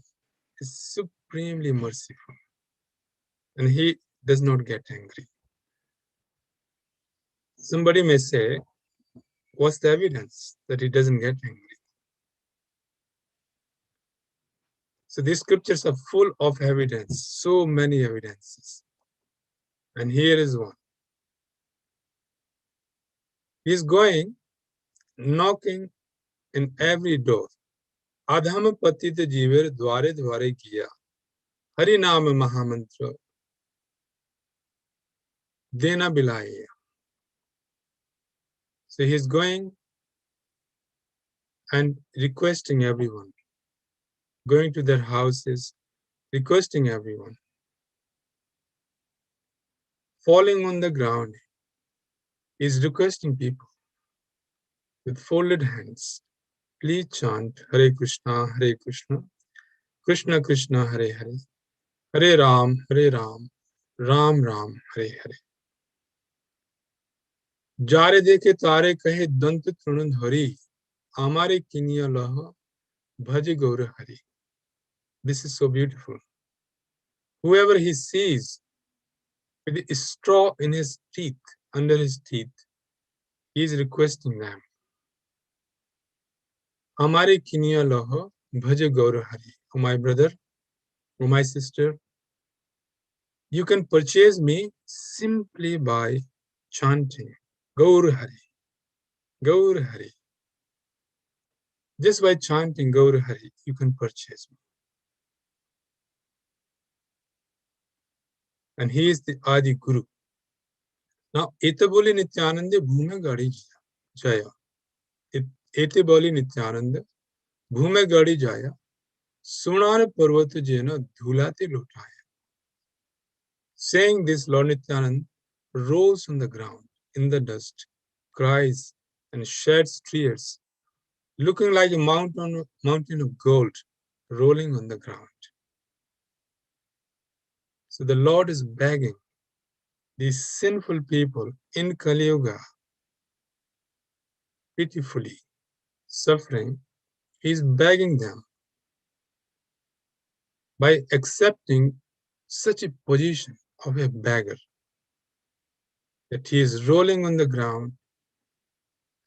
is supremely merciful. And he does not get angry. Somebody may say, what's the evidence that he doesn't get angry? So these scriptures are full of evidence, so many evidences. And here is one. He is going, knocking in every door. Adham patit jiver dware dware kiya. Hari naam mahamantra. Dena bilaya. So he is going and requesting everyone. Going to their houses, requesting everyone. Falling on the ground, he is requesting people with folded hands. Please chant Hare Krishna, Krishna Krishna, Hare Hare, Hare Ram, Ram Ram, Hare Hare. Jare dekhe tare kahe dant trunand hari, amare kiniya laha, bhaje gaura hari. This is so beautiful. Whoever he sees with a straw in his teeth, under his teeth, he is requesting them. Amare kiniya laha, bhaje gaura hari. Oh my brother, oh my sister, you can purchase me simply by chanting Gaur Hari, Gaur Hari. Just by chanting Gaur Hari, you can purchase me. And he is the Adi Guru. Now, Etaboli Nityananda Bhume Gadi Jaya. Etaboli Nityananda Bhume Gadi Jaya. Sunar Parvata Jena Dhulati Lotaya. Saying this, Lord Nityananda rolls on the ground in the dust, cries and sheds tears, looking like a mountain of gold rolling on the ground. So the Lord is begging these sinful people in Kali Yuga, pitifully suffering. He is begging them by accepting such a position of a beggar, that he is rolling on the ground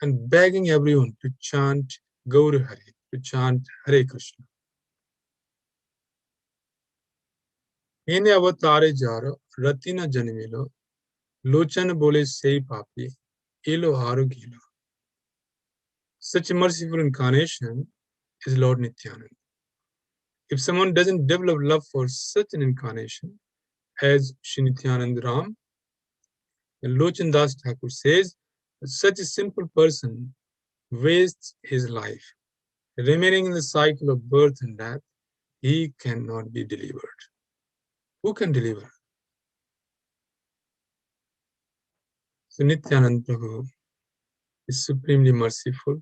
and begging everyone to chant Gaur Hari, to chant Hare Krishna. Ene avatare jaro, ratina janmilo, lochan bole sei papi, elo haru gilo. Such a merciful incarnation is Lord Nityananda. If someone doesn't develop love for such an incarnation as Shri Nityananda Ram, then Lochan Das Thakur says that such a simple person wastes his life. Remaining in the cycle of birth and death, he cannot be delivered. Who can deliver? So Nityanand Prabhu is supremely merciful,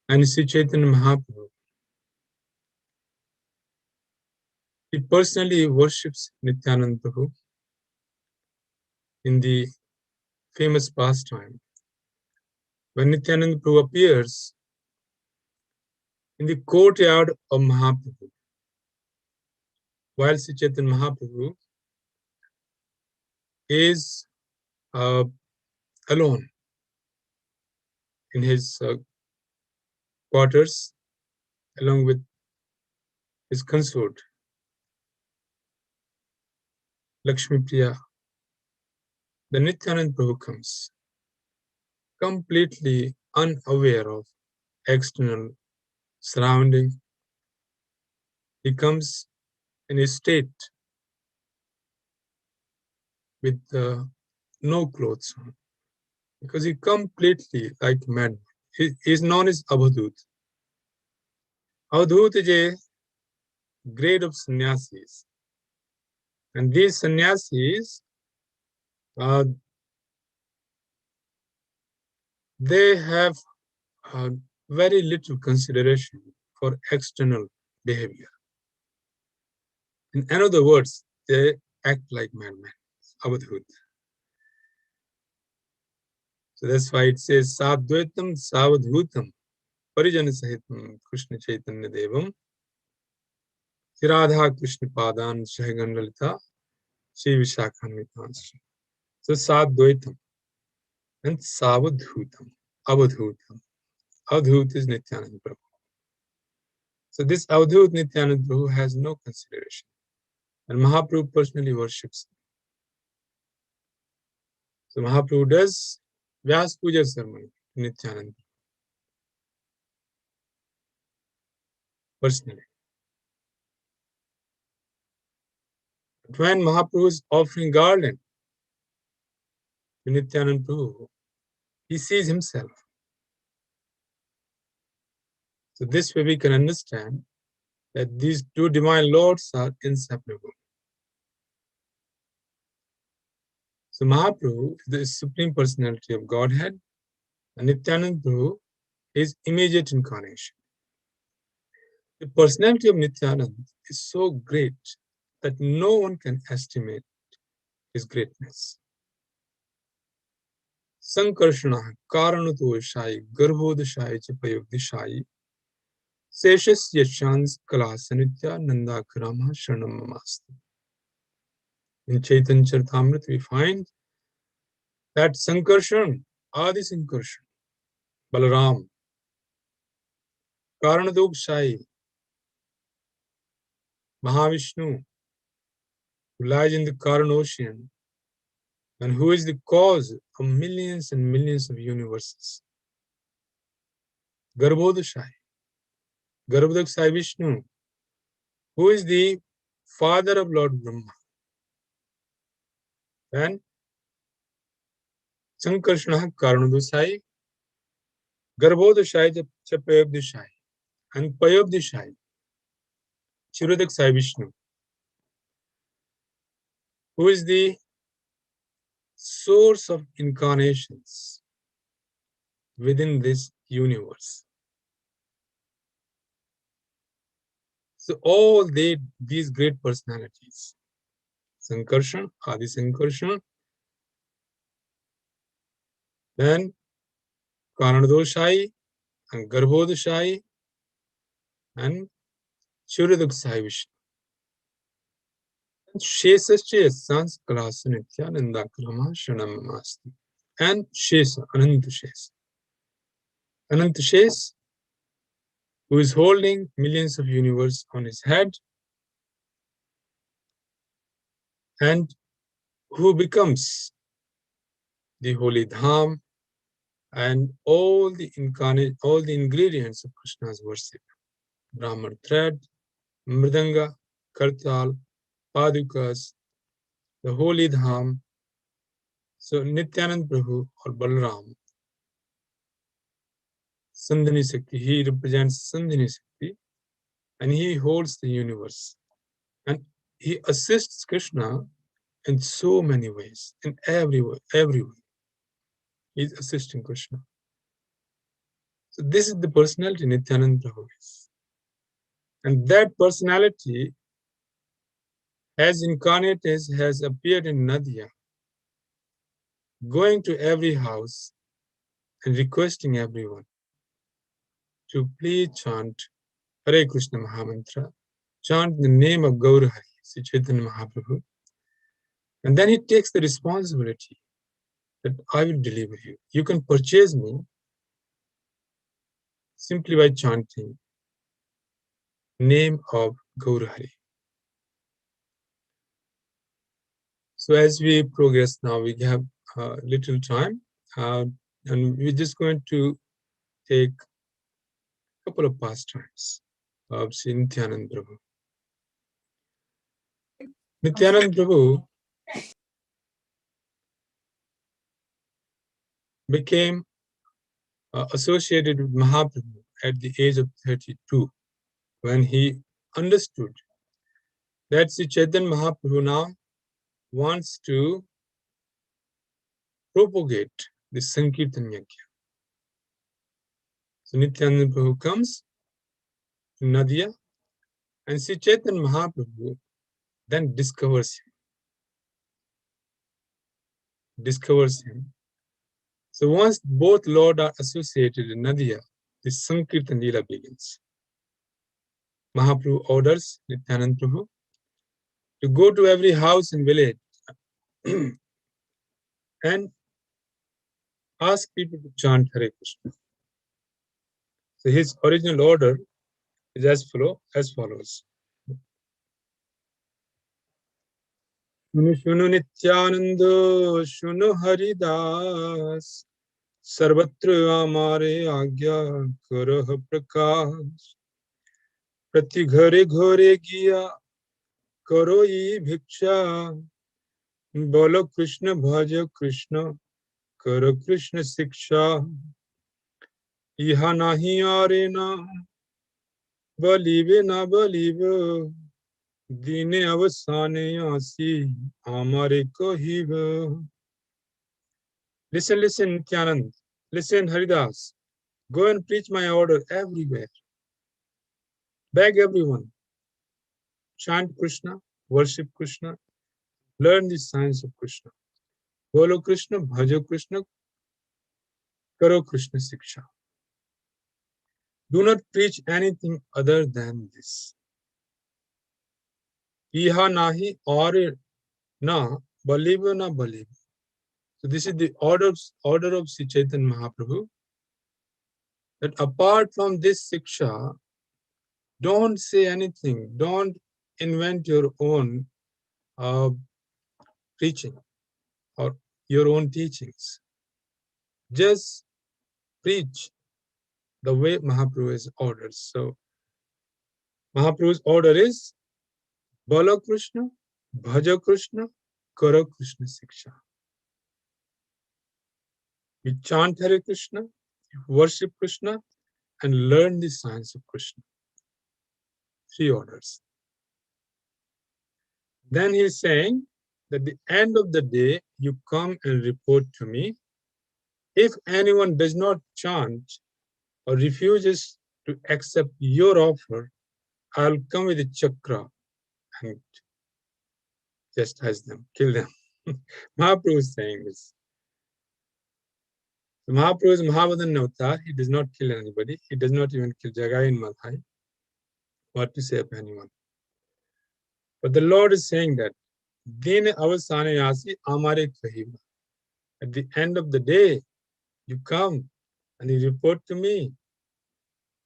and Sri Chaitanya Mahaprabhu, he personally worships Nityanand Prabhu in the famous pastime. When Nityanand Prabhu appears in the courtyard of Mahaprabhu, while Sri Chaitanya Mahaprabhu is alone in his quarters along with his consort, Lakshmi Priya, the Nityanand Prabhu comes, completely unaware of external surrounding. He comes in a state with no clothes on, because he completely like mad. He is known as Avadhut. Avadhut is a grade of sannyasis, and these sannyasis, they have very little consideration for external behavior. In other words, they act like madmen, Avadhut. So that's why it says Sadvaitam Savadhutam Parijana Sahitam Krishna Chaitanya Devam Siradha Krishna Padan Shahagandalita Shri Vishakhanvitanshi. So Sadvaitam and Savadhutam, Avadhutam. Avadhut is Nityanand Prabhu. So this Avadhut Nityanand Prabhu has no consideration. And Mahaprabhu personally worships him. So Mahaprabhu does Vyas Puja ceremony to Nityanand personally. But when Mahaprabhu is offering garland to Nityanand Prabhu, he sees himself. So this way we can understand that these two divine lords are inseparable. So Mahaprabhu is the Supreme Personality of Godhead, and Nityanand Prabhu is immediate incarnation. The personality of Nityanand is so great that no one can estimate his greatness. Sankarshana Karanatoshayi Garbhodashayi Chapayogdishayi Seshas Yashans Kalasanitya Nandakarama Sharanam Mamastu. In Chaitanya Charitamrita we find that Sankarshan, Adi Sankarshan, Balaram, Karanadokshai, Mahavishnu, who lies in the Karan ocean and who is the cause of millions and millions of universes. Garbhodashai, Garbhodakshai Vishnu, who is the father of Lord Brahma. And Sankarshana Karanadosai, Garbhodashai Chapayogdishai, and Payogdishai, Chirodakshai Vishnu, who is the source of incarnations within this universe. So all these great personalities, Sankarshan, Adi Sankarshan, then Karanadoshayi and Garbhodashai and Chirodakshai Vishnu. Shesascha Sans Kalasanitya Nandakarama Shanamasti. And Shesa, Ananta Shesa. Ananta Shesa, who is holding millions of universe on his head and who becomes the holy dham and all the ingredients of Krishna's worship. Brahman thread, mridanga, kartal, padukas, the holy dham. So Nityanand Prabhu or Balaram, Sandhani Sakti, he represents Sandhani Sakti and he holds the universe And he assists Krishna in so many ways, in every way. He's assisting Krishna. So this is the personality Nityananda Prabhu is. And that personality has incarnated, has appeared in Nadia, going to every house and requesting everyone to please chant Hare Krishna Mahamantra, chant the name of Gaur Hari, Sri Chaitanya Mahaprabhu, and then he takes the responsibility that I will deliver you. You can purchase me simply by chanting name of Gaur Hari. So as we progress now, we have little time, and we're just going to take a couple of pastimes of Sri Nityananda Prabhu. Nityananda Prabhu became associated with Mahaprabhu at the age of 32, when he understood that Sri Chaitanya Mahaprabhu now wants to propagate the Sankirtan Yajna. So Nityananda Prabhu comes to Nadia, and Sri Chaitanya Mahaprabhu then discovers him. So once both Lord are associated in Nadia, the Sankirtan Leela begins. Mahaprabhu orders Nityananda Prabhu to go to every house and village and ask people to chant Hare Krishna. So his original order is as follows. Shunu shunu Nityananda, shunu Haridas, sarvatra amare agya karah prakash, prati ghare ghare giya karo ye bhiksha, bolo Krishna bhaja Krishna, karo Krishna siksha, iha nahi arena, believe na believe, dine avasane asi, amare kahiva. Listen, Nityanand. Listen, Haridas. Go and preach my order everywhere. Beg everyone. Chant Krishna, worship Krishna, learn the science of Krishna. Bolo Krishna, bhajo Krishna, karo Krishna siksha. Do not preach anything other than this. Iha nahi aur na, believe na believe. So this is the order of Sri Chaitanya Mahaprabhu, that apart from this siksha, don't say anything. Don't invent your own preaching or your own teachings. Just preach the way Mahaprabhu has ordered. So Mahaprabhu's order is Bolo Krishna, Bhaja Krishna, Karo Krishna Siksha. You chant Hare Krishna, you worship Krishna, and learn the science of Krishna. 3 orders. Then he is saying that at the end of the day, you come and report to me. If anyone does not chant or refuses to accept your offer, I'll come with a chakra and chastise them, kill them. Mahaprabhu is saying this. So Mahaprabhu is Mahavadan Avatar. He does not kill anybody. He does not even kill Jagai and Madhai. What to say of anyone. But the Lord is saying that Dine avasane yasi amare kahiva. At the end of the day, you come and you report to me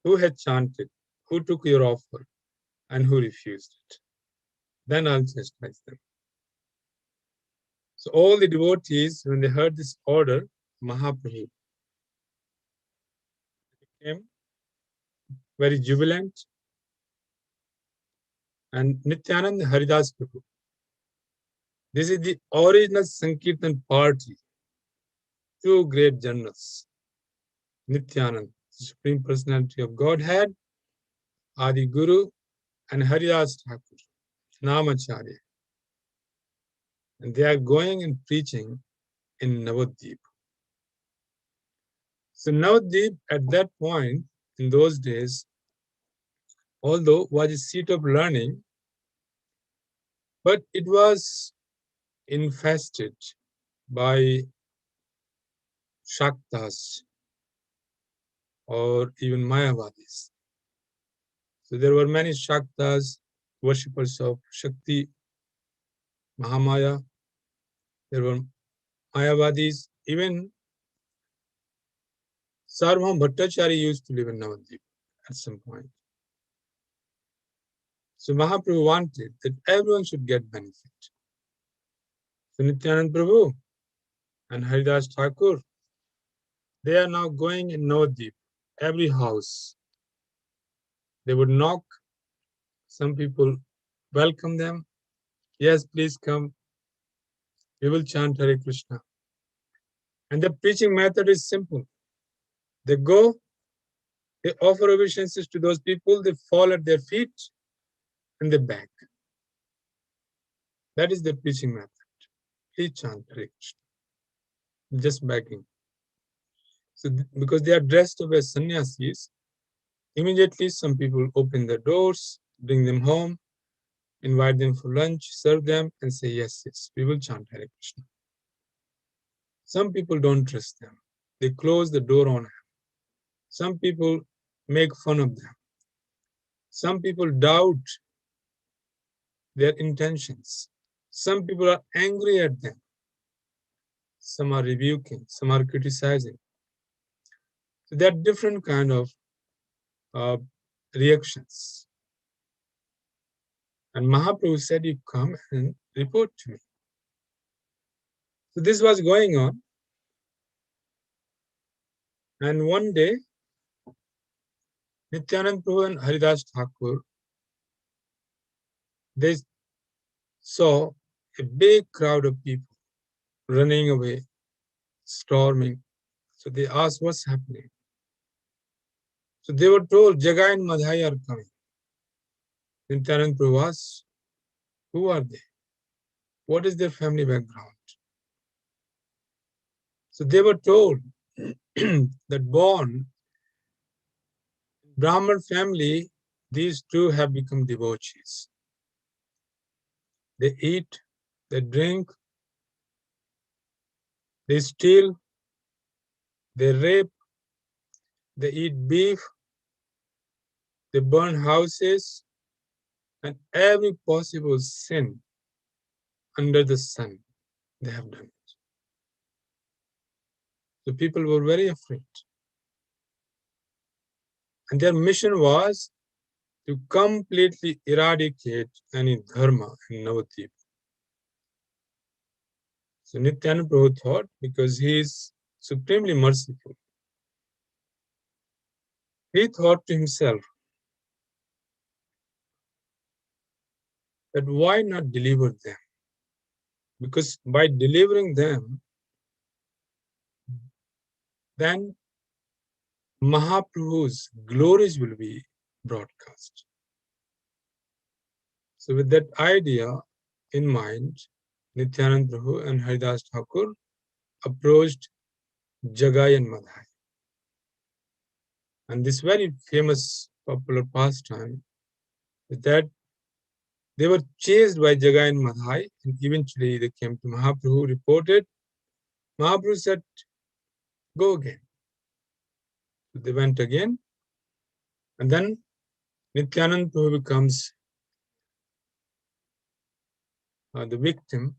who had chanted, who took your offer, and who refused it. Then I'll chastise them. So all the devotees, when they heard this order, Mahaprabhu became very jubilant, and Nityananda Haridas Prabhu. This is the original Sankirtan party. 2 great generals, Nityananda, the Supreme Personality of Godhead, Adi Guru, and Haridas Thakur, Namacharya. And they are going and preaching in Navadvip. So Navadvip at that point, in those days, although was a seat of learning, but it was infested by Shaktas or even Mayavadis. So there were many Shaktas, worshippers of Shakti, Mahamaya. There were Mayavadis. Even Sarvabhauma Bhattacharya used to live in Navadvip at some point. So Mahaprabhu wanted that everyone should get benefit. So Nityanand Prabhu and Haridas Thakur, they are now going in Navadvip, every house. They would knock. Some people welcome them. Yes, please come. We will chant Hare Krishna. And the preaching method is simple. They go, they offer obeisances to those people, they fall at their feet, and they beg. That is the preaching method. Please chant Hare Krishna. Just begging. So because they are dressed up as sannyasis, immediately some people open their doors, bring them home, invite them for lunch, serve them, and say, yes, yes, we will chant Hare Krishna. Some people don't trust them. They close the door on them. Some people make fun of them. Some people doubt their intentions. Some people are angry at them. Some are rebuking. Some are criticizing. So there are different kind of reactions. And Mahaprabhu said, you come and report to me. So this was going on. And one day, Nityanand Prabhu and Haridas Thakur, they saw a big crowd of people running away, storming. So they asked, what's happening? So they were told, Jagai and Madhai are coming. Nityanand Prabhu asked, who are they? What is their family background? So they were told that born Brahman family, these two have become devotees. They eat, they drink, they steal, they rape, they eat beef, they burn houses, and every possible sin under the sun, they have done it. So people were very afraid. And their mission was to completely eradicate any dharma in Navadvip. So Nityananda Prabhu thought, because he is supremely merciful, he thought to himself that why not deliver them? Because by delivering them, then Mahaprabhu's glories will be broadcast. So with that idea in mind, Nityananda Prabhu and Haridas Thakur approached Jagai and Madhai. And this very famous popular pastime is that they were chased by Jagai and Madhai, and eventually they came to Mahaprabhu, reported. Mahaprabhu said, go again. So they went again, and then Nityananda Prabhu becomes the victim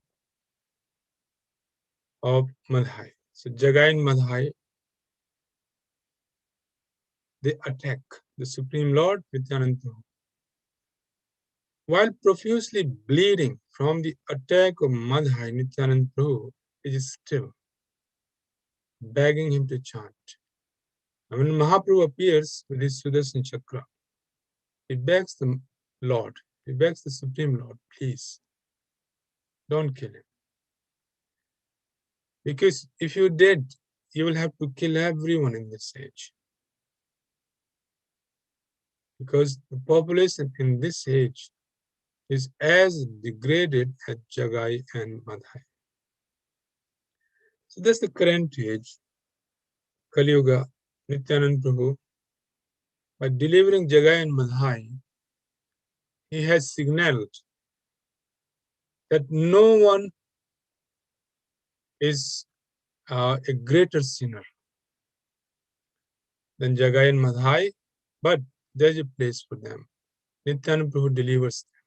of Madhai. So Jagai and Madhai, they attack the Supreme Lord Nityananda Prabhu. While profusely bleeding from the attack of Madhai, Nityananda Prabhu is still begging him to chant. And when Mahaprabhu appears with his Sudarshan Chakra, he begs the Lord, he begs the Supreme Lord, please, don't kill him. Because if you did, you will have to kill everyone in this age. Because the population in this age is as degraded as Jagai and Madhai. So that's the current age, Kali Yuga. Nityanand Prabhu, by delivering Jagai and Madhai, he has signaled that no one is a greater sinner than Jagai and Madhai, but there's a place for them. Nityanand Prabhu delivers them.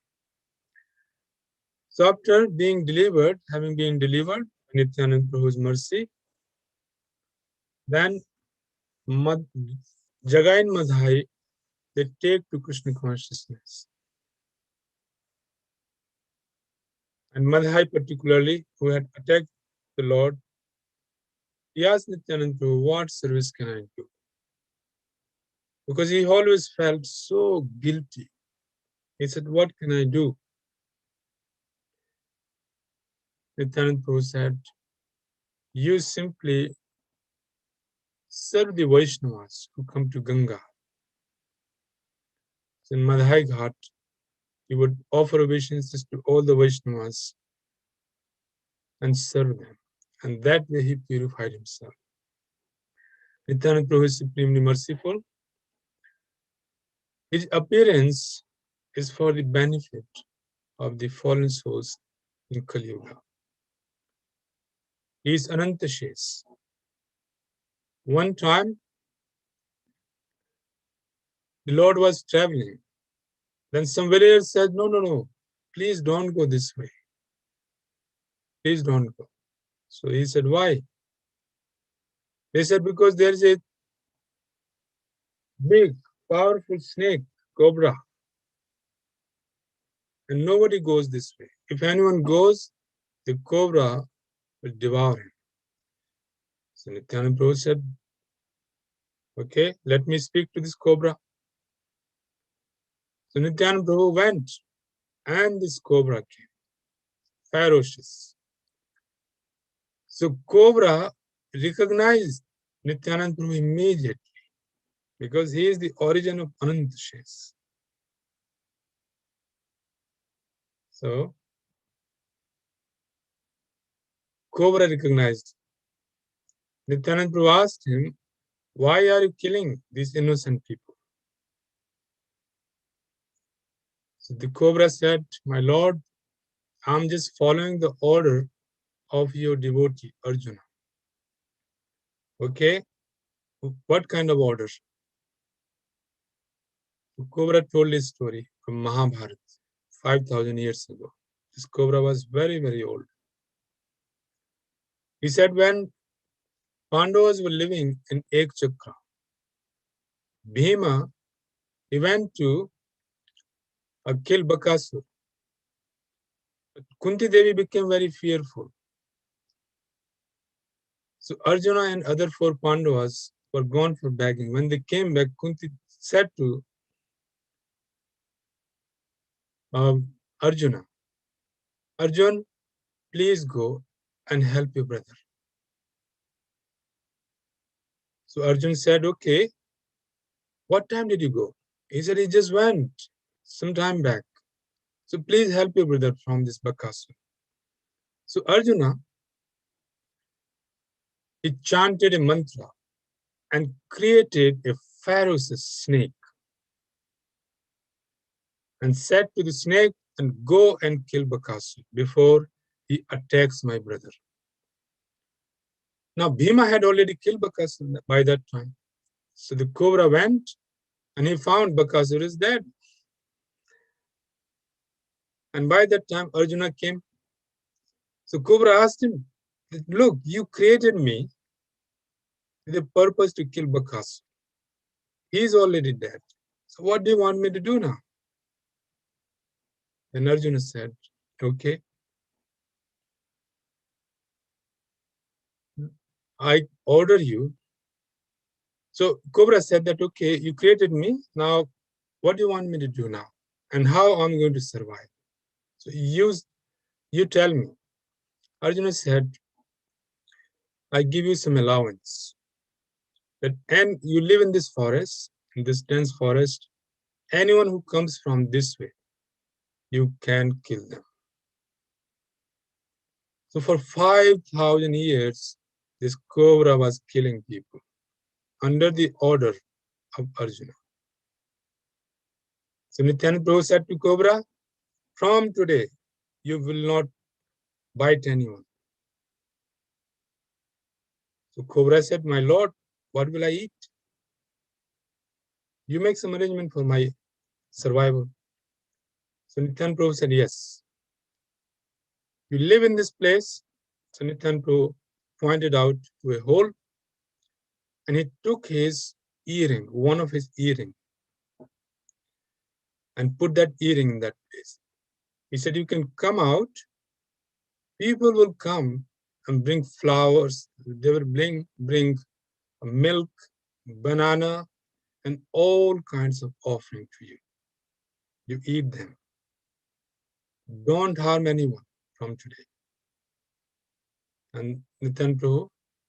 So after being delivered, having been delivered, Nityanand Prabhu's mercy, then Jagai and Madhai, they take to Krishna consciousness. And Madhai particularly, who had attacked the Lord, he asked Nityanand Prabhu, what service can I do? Because he always felt so guilty. He said, what can I do? Nityanand Prabhu said, you simply serve the Vaishnavas who come to Ganga. So in Madhai Ghat, he would offer obeisances to all the Vaishnavas and serve them. And that way he purified himself. Nityanand Prabhu is supremely merciful. His appearance is for the benefit of the fallen souls in Kali Yuga. He is Anantashes. One time, the Lord was traveling. Then some villagers said, no, please don't go this way. Please don't go. So he said, why? They said, because there is a big, powerful snake, cobra. And nobody goes this way. If anyone goes, the cobra will devour him. So Nityanand Prabhu said, okay, let me speak to this cobra. So Nityanand Prabhu went, and this cobra came, ferocious. So cobra recognized Nityanand Prabhu immediately, because he is the origin of Anantashes. So cobra recognized. Nityanand Prabhu asked him, why are you killing these innocent people? So the cobra said, my lord, I'm just following the order of your devotee, Arjuna. Okay, what kind of order? The cobra told his story from Mahabharata, 5,000 years ago. This cobra was very, very old. He said when Pandavas were living in Ekchakra, Bhima, he went to kill Bakasur. Kunti Devi became very fearful. So Arjuna and other 4 Pandavas were gone for begging. When they came back, Kunti said to Arjuna, Arjun, please go and help your brother. So Arjun said, okay, what time did you go? He said, he just went some time back. So please help your brother from this Bakasur. So Arjuna, he chanted a mantra and created a ferocious snake and said to the snake, and go and kill Bakasur before he attacks my brother. Now Bhima had already killed Bakasur by that time. So the cobra went and he found Bakasur is dead. And by that time Arjuna came. So cobra asked him, look, you created me with the purpose to kill Bakasur. He is already dead. So what do you want me to do now? Then Arjuna said, okay, I order you. So Cobra said that, okay, you created me. Now, what do you want me to do now? And how I'm going to survive? So you tell me. Arjuna said, I give you some allowance. And you live in this forest, in this dense forest. Anyone who comes from this way, you can kill them. So for 5,000 years, this cobra was killing people under the order of Arjuna. So Nityananda Prabhu said to cobra, from today, you will not bite anyone. So cobra said, my lord, what will I eat? You make some arrangement for my survival. So Nityananda Prabhu said, yes. You live in this place. So Nityananda Prabhu pointed out to a hole, and he took his earring, one of his earring, and put that earring in that place. He said, you can come out. People will come and bring flowers. They will bring milk, banana, and all kinds of offering to you. You eat them. Don't harm anyone from today. And Nityananda Prabhu,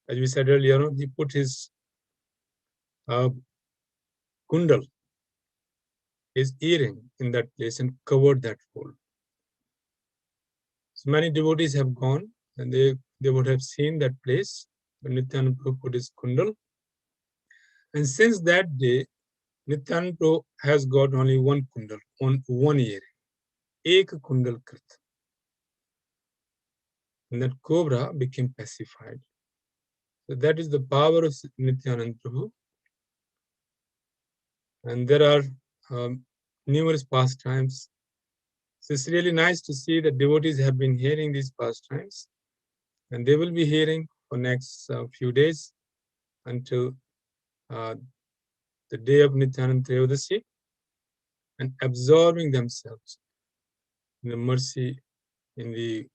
as we said earlier, he put his kundal, his earring, in that place and covered that hole. So many devotees have gone and they would have seen that place where Nityananda Prabhu put his kundal. And since that day, Nityananda Prabhu has got only one kundal, on one earring. Ek kundal krit. And that cobra became pacified. So that is the power of Nityananda Prabhu. And there are numerous pastimes. So it's really nice to see that devotees have been hearing these pastimes, and they will be hearing for next few days until the day of Nityananda Trayodasi, and absorbing themselves in the mercy, in the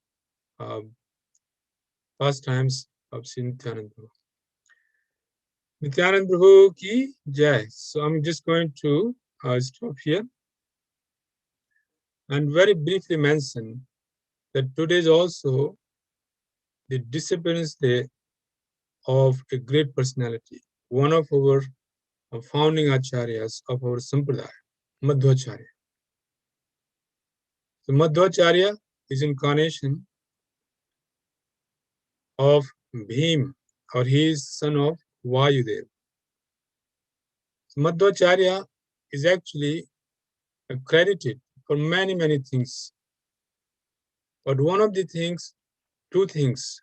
pastimes of Sri Nityananda Prabhu. Nityananda Prabhu ki jai. So I'm just going to stop here and very briefly mention that today is also the disappearance day of a great personality, one of our founding acharyas of our sampradaya, Madhvacharya. So Madhvacharya is incarnation of Bhim, or he is son of Vayudev. So Madhvacharya is actually credited for many, many things. But one of the things, two things,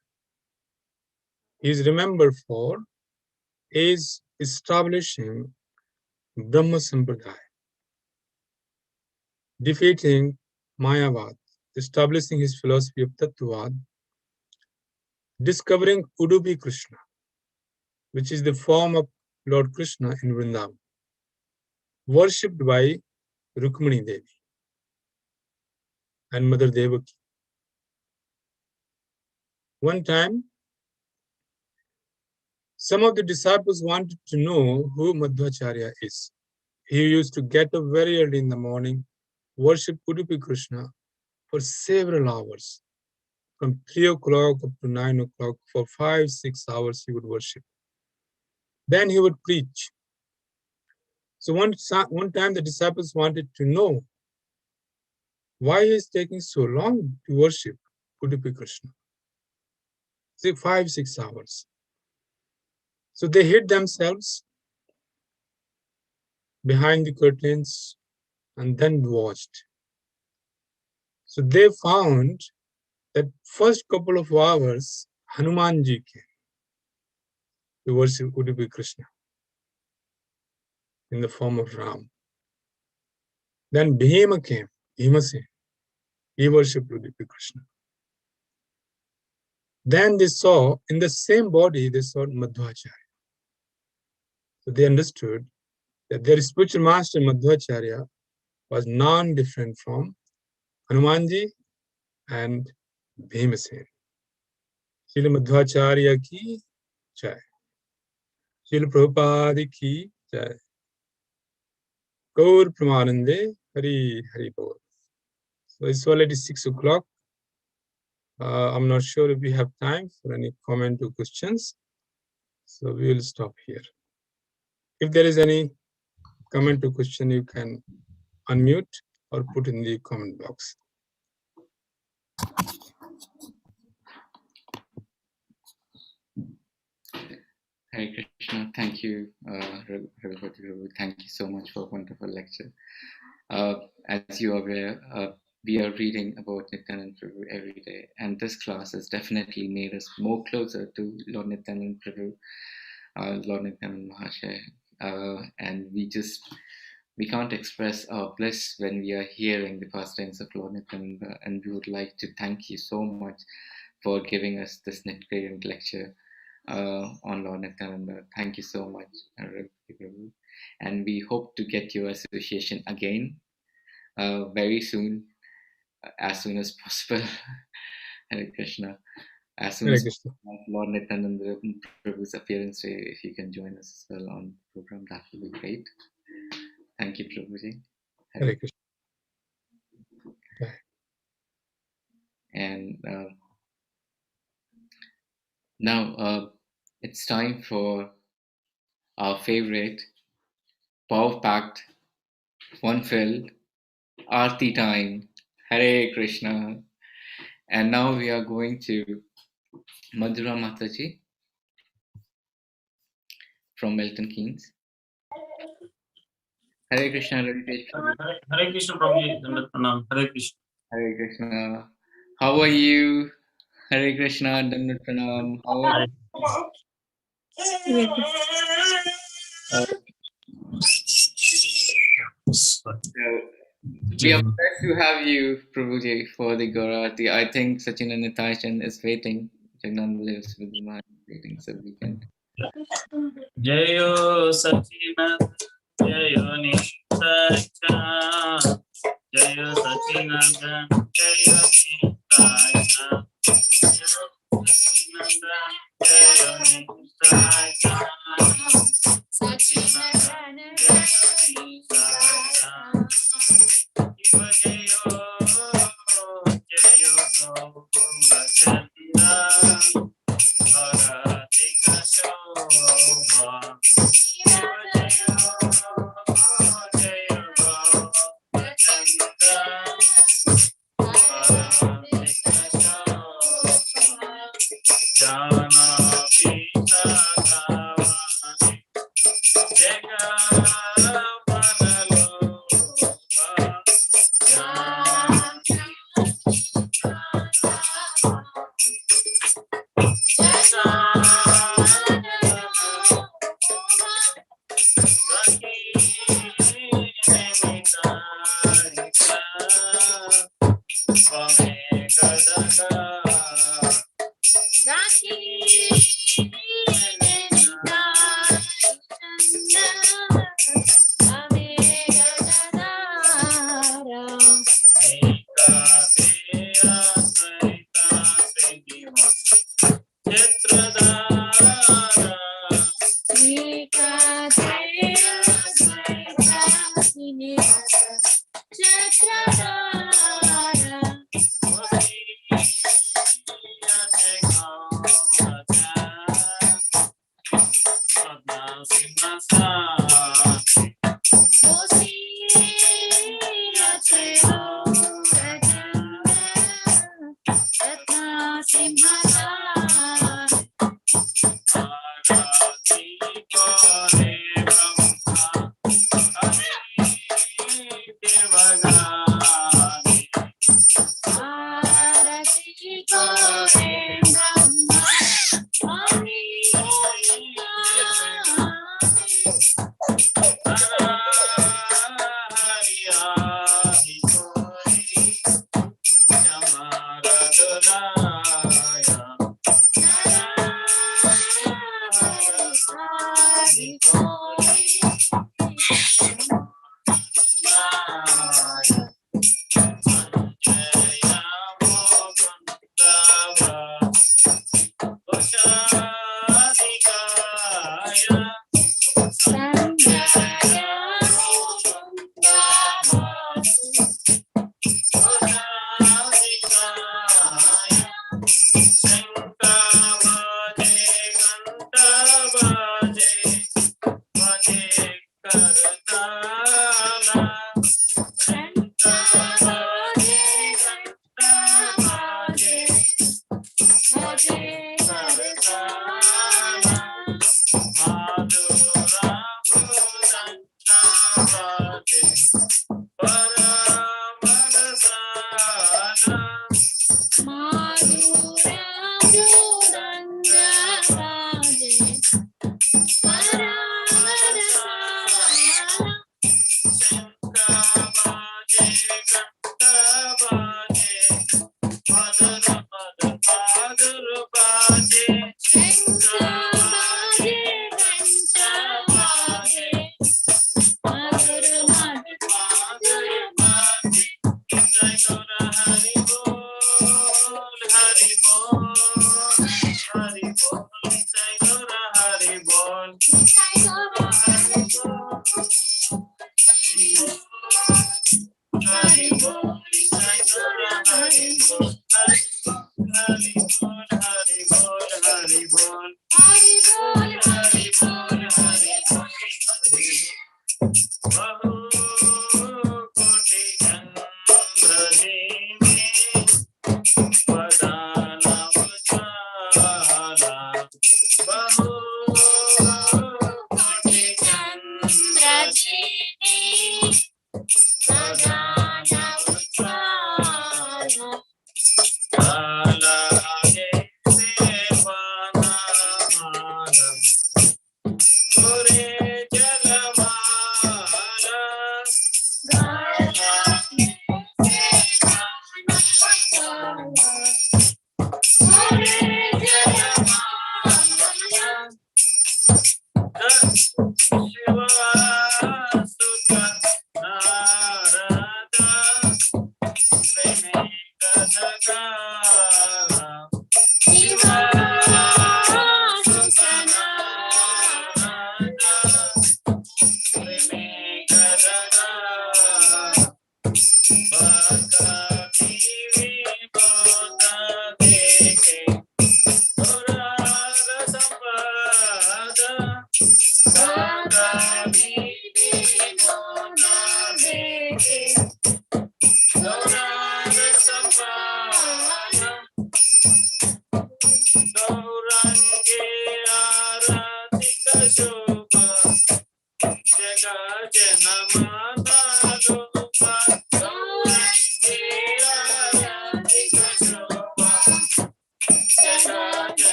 he is remembered for is establishing Brahma Sampradaya, defeating Mayavad, establishing his philosophy of Tattvavad, discovering Udupi Krishna, which is the form of Lord Krishna in Vrindavan, worshipped by Rukmini Devi and Mother Devaki. One time, some of the disciples wanted to know who Madhvacharya is. He used to get up very early in the morning, worship Udupi Krishna for several hours. From 3 o'clock up to 9 o'clock, for 5-6 hours he would worship. Then he would preach. So one time the disciples wanted to know why he is taking so long to worship Udupi Krishna. Say 5-6 hours. So they hid themselves behind the curtains and then watched. So they found that first couple of hours, Hanumanji came to worship Udupi Krishna in the form of Ram. Then Bhima came, Bhimasen. He worshipped Udupi Krishna. Then they saw, in the same body, they saw Madhvacharya. So they understood that their spiritual master, Madhvacharya, was non-different from Hanumanji and Bhimasen. Srila Madhvacharya ki jai. Srila Prabhupada ki jai. Gaur Pramanande Hari Hari Bol. So it's already 6 o'clock. I'm not sure if we have time for any comment or questions. So we will stop here. If there is any comment or question, you can unmute. or put in the comment box. Hare Krishna. Thank you, Raghupati Prabhu. Thank you so much for a wonderful lecture. As you are aware, we are reading about Nityanand Prabhu every day, and this class has definitely made us more closer to Lord Nityanand Prabhu, Lord Nityanand Mahasaya, and we can't express our bliss when we are hearing the pastimes of Lord Nityananda, and we would like to thank you so much for giving us this Nityanand lecture on Lord Nityananda. Thank you so much, Raghupati Prabhu, and we hope to get your association again very soon, as soon as possible. Hare Krishna. As soon Hare as Krishna. Lord Nityananda Prabhu's appearance day, if you can join us as well on the program, that would be great. Thank you, Prabhuji. Hare Krishna. And now it's time for our favorite, power-packed, fun-filled Aarti time. Hare Krishna. And now we are going to Madhura Mataji from Milton Keynes. Hare Krishna, Ravi. Hare Krishna, Prabhuji. Dandavat Pranam. Hare Krishna. Hare Krishna. How are you? Hare Krishna, Dandavat Pranam. How are we are blessed to have you, Prabhuji, for the Gaurati. I think Sachin Nitashan is waiting. Jagnam lives with the mind waiting, so we can. Jayo Sachinand, Jayo Nishtacha, Jayo Sachinand, Jayo Nishtacha, Jayo Sachinand, Jayo Nishtacha, Sachinand, Jayo Nishtacha, Shiva Jayo, Jayo Gaurachanda, Bharatika Shobha, Shiva Jayo, Jayo Gaurachanda, Bharatika Shobha, Jana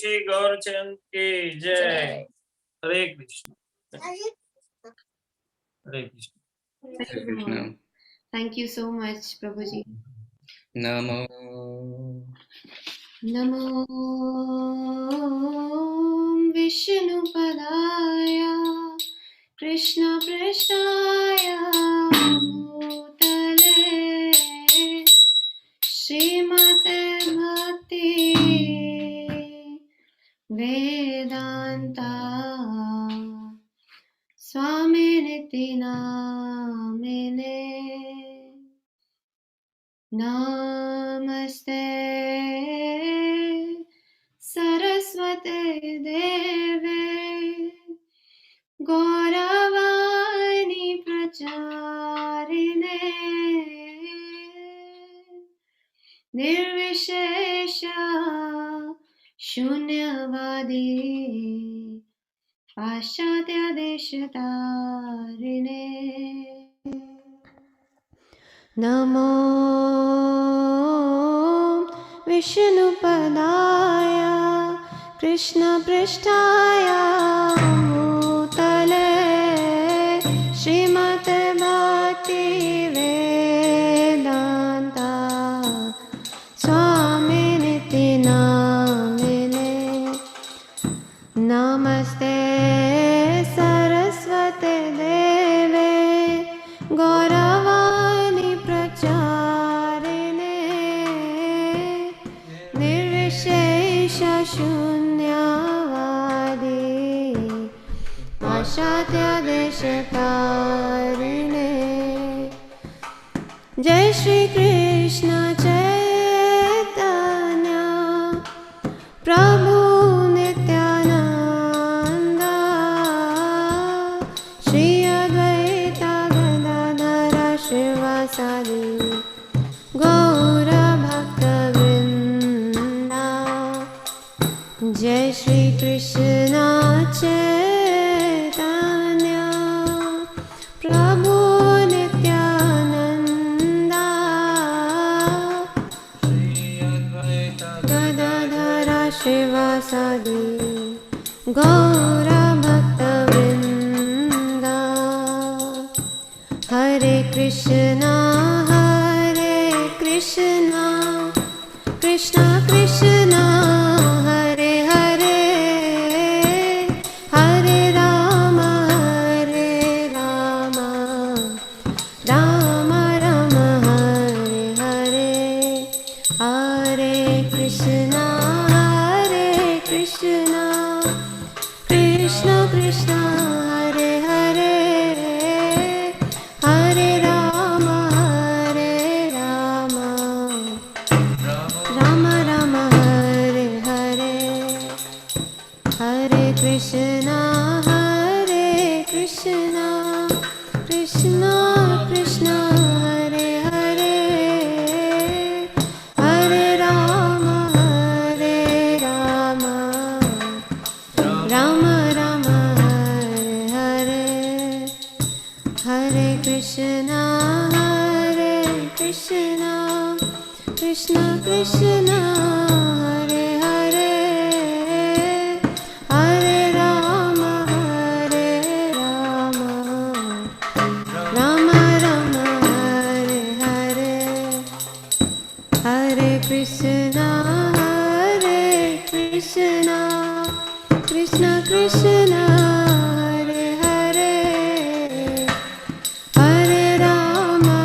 Shri Gourchand की जय। हरे कृष्ण। हरे Krishna. Hare Krishna. Thank you so much, Prabhuji. Namo. Namo Vishnupadaya Krishna Prishtaya Bhutale Srimate Bhakti Vedanta Swaminiti Namine Namaste Saraswate Deve Gauravani Pracharine Nirvishesha Shunyavadi Paschatya Deshatarine Namo Vishnupadaya Krishna Prishtaya Bhutale Srimate Bhakti Vedanta Swaminiti Namine Namaste Saraswate Deve Gauravani Pracharine Nirvishesha Shunyavadi Paschatya Deshatarine Jai Shri Krishna Chaitanya Prabhu Nityananda Shri Advaita Gadadhara Shivasadi Gaura Bhakta Vrinda Jai Shri Krishna Chaitanya Prabhu Nityananda Srivasadi Gaura Bhakta Vrinda Hare Krishna Krishna Krishna Hare Hare Hare Rama Rama Rama Hare Hare Hare Krishna Krishna Krishna Hare Hare Hare Rama Rama Rama Hare Hare Hare Krishna Krishna Krishna Hare Hare Hare Rama Rama Rama Hare Hare Hare Krishna Krishna Krishna Hare Hare Hare Rama Rama Rama Hare Hare Hare Krishna Krishna Krishna Hare Hare Hare Rama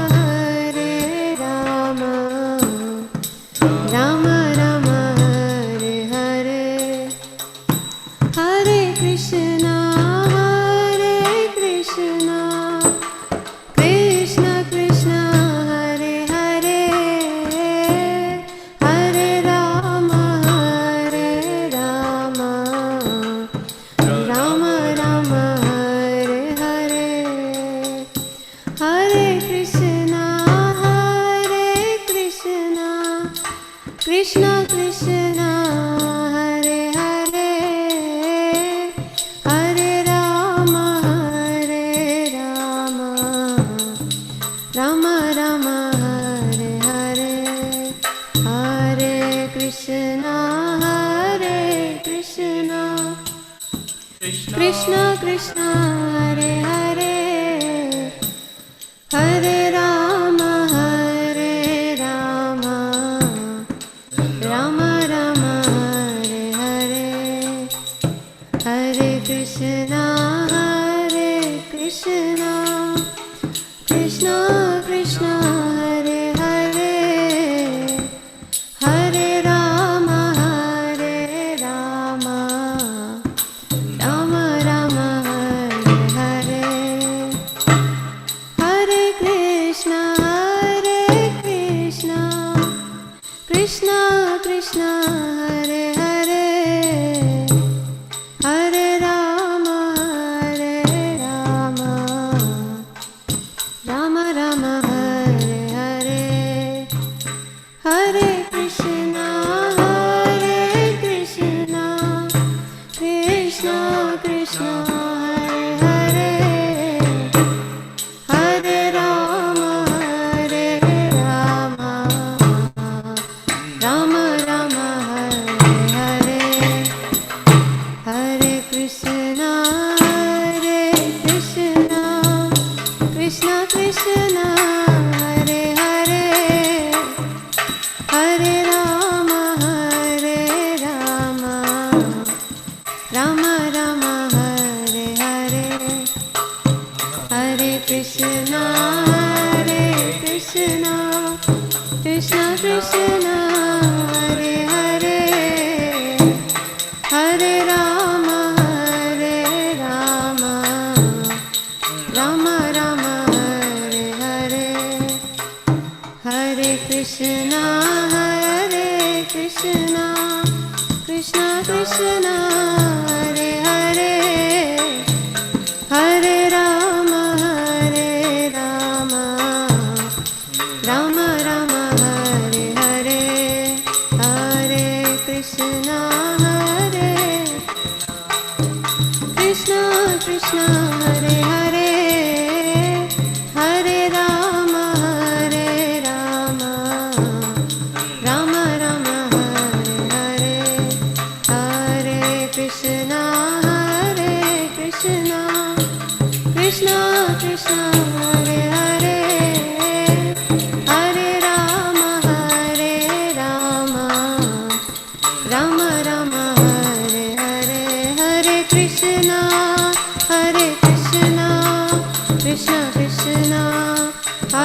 Rama Rama Hare Hare Hare Krishna Krishna Krishna Hare Hare Hare Rama Rama Rama Hare Hare Hare Krishna Krishna Krishna Hare Hare Hare Rama Rama Rama Hare Hare Hare Krishna Krishna Krishna Hare Hare Hare Rama Rama Rama Hare Hare Hare Krishna Krishna Krishna Hare Hare Hare Rama Rama Rama Hare Hare Hare Krishna Krishna Krishna Hare Hare Hare Rama Rama Rama Hare Hare Hare Krishna Krishna Krishna Hare Hare Rama Rama Rama Hare Hare Hare Krishna Krishna Krishna Hare Hare Hare Rama Rama Rama Hare Hare Hare Krishna Krishna Krishna Hare Hare Hare Rama Rama Rama Hare Hare Hare Krishna Krishna Krishna Hare Hare Hare Rama Rama Rama Hare Hare Hare Krishna Krishna Hare Hare Hare Rama Rama Rama Rama Hare Hare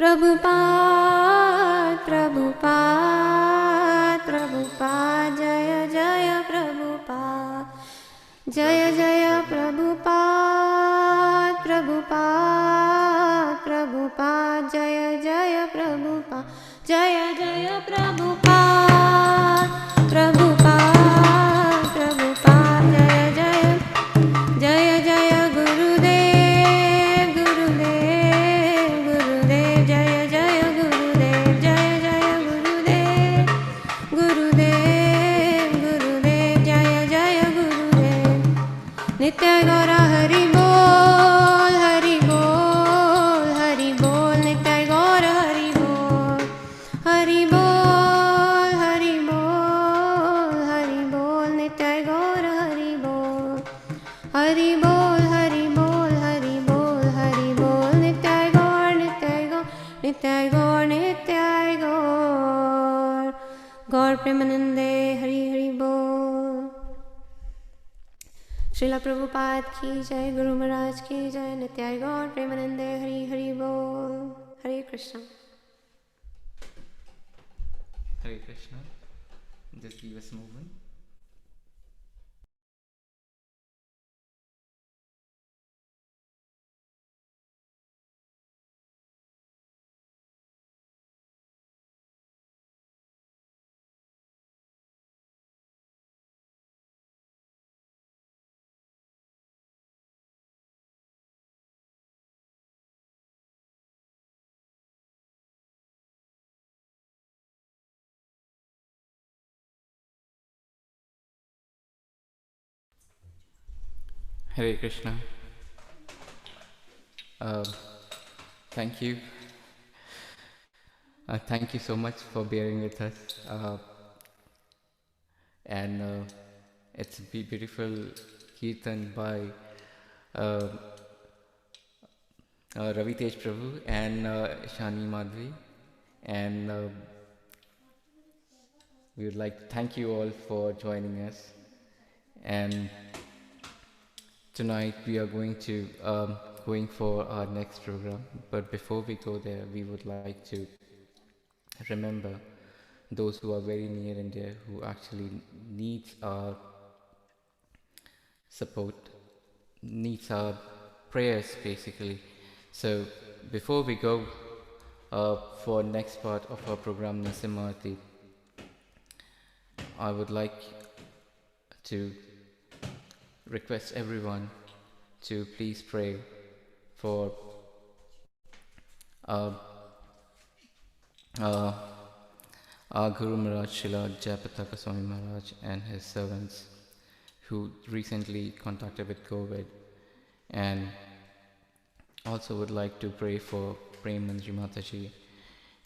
Prabhupada, Prabhupada, Prabhupada, Jaya Jaya Prabhupada, Jaya Jaya Prabhupada, Prabhupada, Prabhupada, Jaya Jaya Prabhupada, Jaya Jaya Prabhupada, Prabhupada, Prabhupada, Jaya Jaya, Jaya Jaya Gurudev, Gurudev, Gurudev, Jaya Jaya Gurudev, Jaya Jaya Gurudev, Gurudev, Gurudev, Jaya Jaya Gurudev. Nitya Gaura Hari Bol, Hari Bol, Hari Bol, Nitya Gaura Hari Bol, Hari Bol, Hari Bol, Hari Bol, Nitya Gaura Hari Bol, Hari Bol, Hari Bol, Hari Bol, Hari Bol, Nitya Gaur, Nitya Gaur, Nitya Gaur, Nitya Gaur, Gaur Premanande, Hari Hari Bol. Srila Prabhupada ki jai, Guru Maharaj ki jai, Nityai Gaur Premanande, Hari Hari Bol. Hare Krishna. Hare Krishna. Just give us a moment. Hare Krishna. Thank you. Thank you so much for bearing with us. And it's a beautiful kirtan by Ravi Tej Prabhu and Shani Madhvi. And we would like to thank you all for joining us. And tonight we are going for our next program. But before we go there, we would like to remember those who are very near and dear, who actually needs our support, needs our prayers basically. So before we go for next part of our program, Nasimati, I would like to request everyone to please pray for our Guru Maharaj Srila Jayapataka Swami Maharaj and his servants who recently contacted with COVID, and also would like to pray for Prem Manji Mataji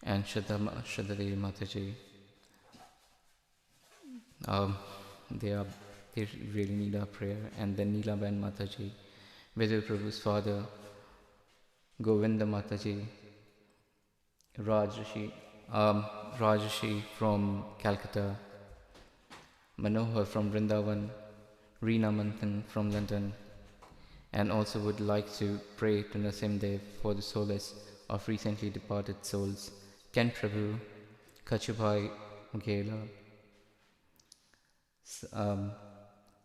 and Shraddha Devi Mataji. They really need our prayer. And then Neelaben Mataji, Vijay Prabhu's father, Govinda Mataji, Rajrishi from Calcutta, Manohar from Vrindavan, Reena Manthan from London, and also would like to pray to Nasim Dev for the solace of recently departed souls, Ken Prabhu, Kachubhai Mughela,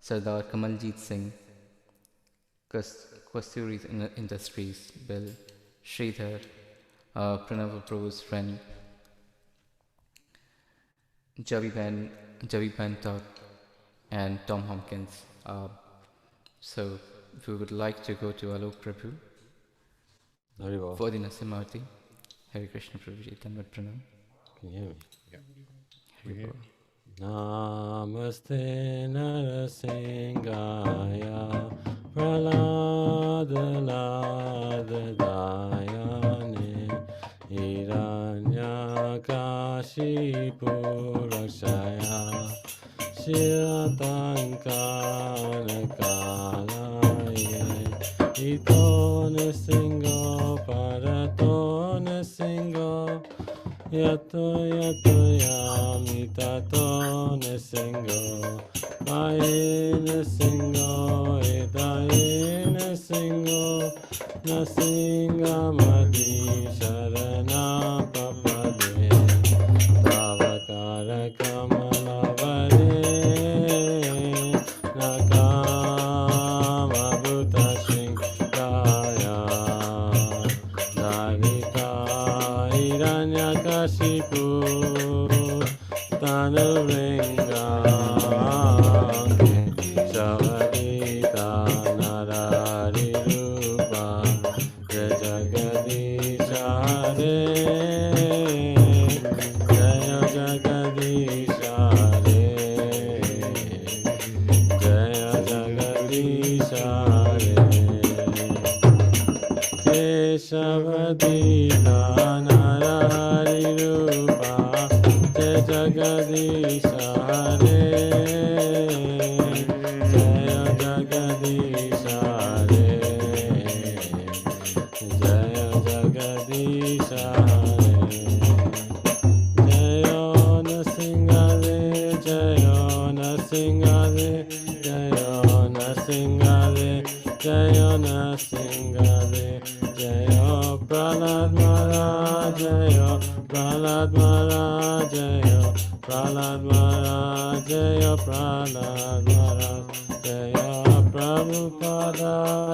Sardar Kamaljeet Singh, Kasturi's Industries, Bill, Sridhar, Pranav Prabhu's friend, Javi Bantot, and Tom Hopkins. So we would like to go to Alok Prabhu for the Nasimati. Hare Krishna Prabhuji, Tanvat Pranam. Can you hear me? Hare Bol. Namaste Narasingaya Praladadayane Hiranyakashipurashaya Shiratankanakalaye Ito Nasingo Parato Nasingo Yato yami tato nesingo, ae nesingo, edae nesingo. Nasingo, Nasingamadi Sharana Papade Tavakara Kamalavare Nakama Bhuta Shingaya Dharika Hiranyakashipu Tanuringa Shavadita Narari Rupa Jagadisha Hare Jaya Jagadisha Hare Jaya Jagadisha Hare Keshavadita Narari Rupa Jaya Jagadisha Hare Jaya Jagadisha Hare Jaya Jagadisha Hare Jaya Nasingale Jaya Nasingale Jaya Nasingale Jaya Nasingale Jaya Prahlad Maharaj Jaya Prahlad Maharaj Jaya Prahlad Maharaj Jaya Prahlad Maharaj Jaya Prabhupada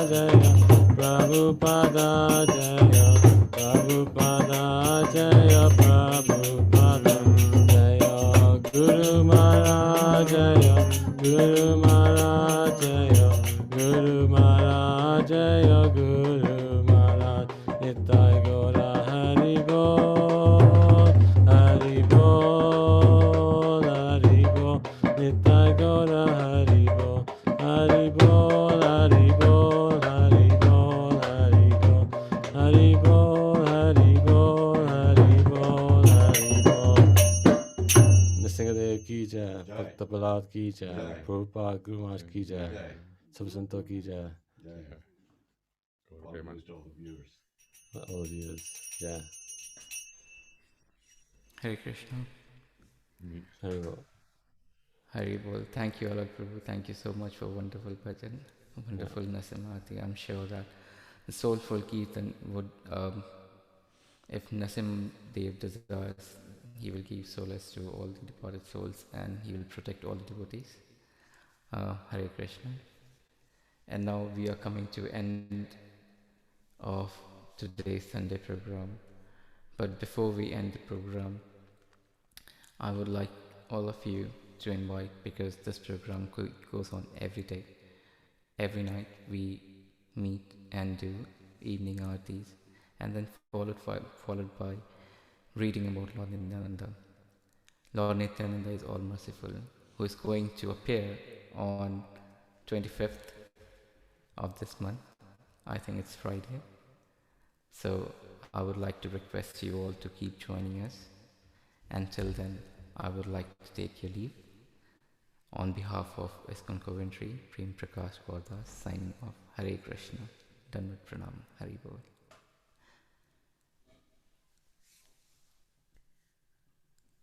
Jaya Prabhupada Jaya Prabhupada Jaya Prabhupada Jaya Guru Maharaj Jaya Guru Maharaj Jaya Guru Maharaj Jaya Guru Maharaj Nitai Gora Hari Bol Hari Bol Hari Bol Nitai Gora Hari Bol Hari Bol Hari Bol Hari Bol Hari Bol Hari Bol Hari Bol Hari Bol Hari Bol Nrsimhadev ki jai, Bhakta Prahlad ki jai, Prabhupada Guru Maharaj ki jai, Sab Santo ki jai. All of yours, yeah. Hare Krishna. Hari Bol. Hari Bol. Thank you, Alok Prabhu. Thank you so much for wonderful bhajan, wonderful Nasimhati. I'm sure that the soulful Kirtan would, if Nasim Dev desires, he will give solace to all the departed souls and he will protect all the devotees. Hare Krishna. And now we are coming to end of today's Sunday program. But before we end the program, I would like all of you to invite, because this program goes on every day. Every night we meet and do evening aartis, and then followed by reading about Lord Nityananda. Lord Nityananda is all merciful, who is going to appear on 25th of this month. I think it's Friday. So I would like to request you all to keep joining us. Until then, I would like to take your leave. On behalf of ISKCON Coventry, Prem Prakash Gaudas signing off. Hare Krishna. Dandavat Pranam. Hari Bol.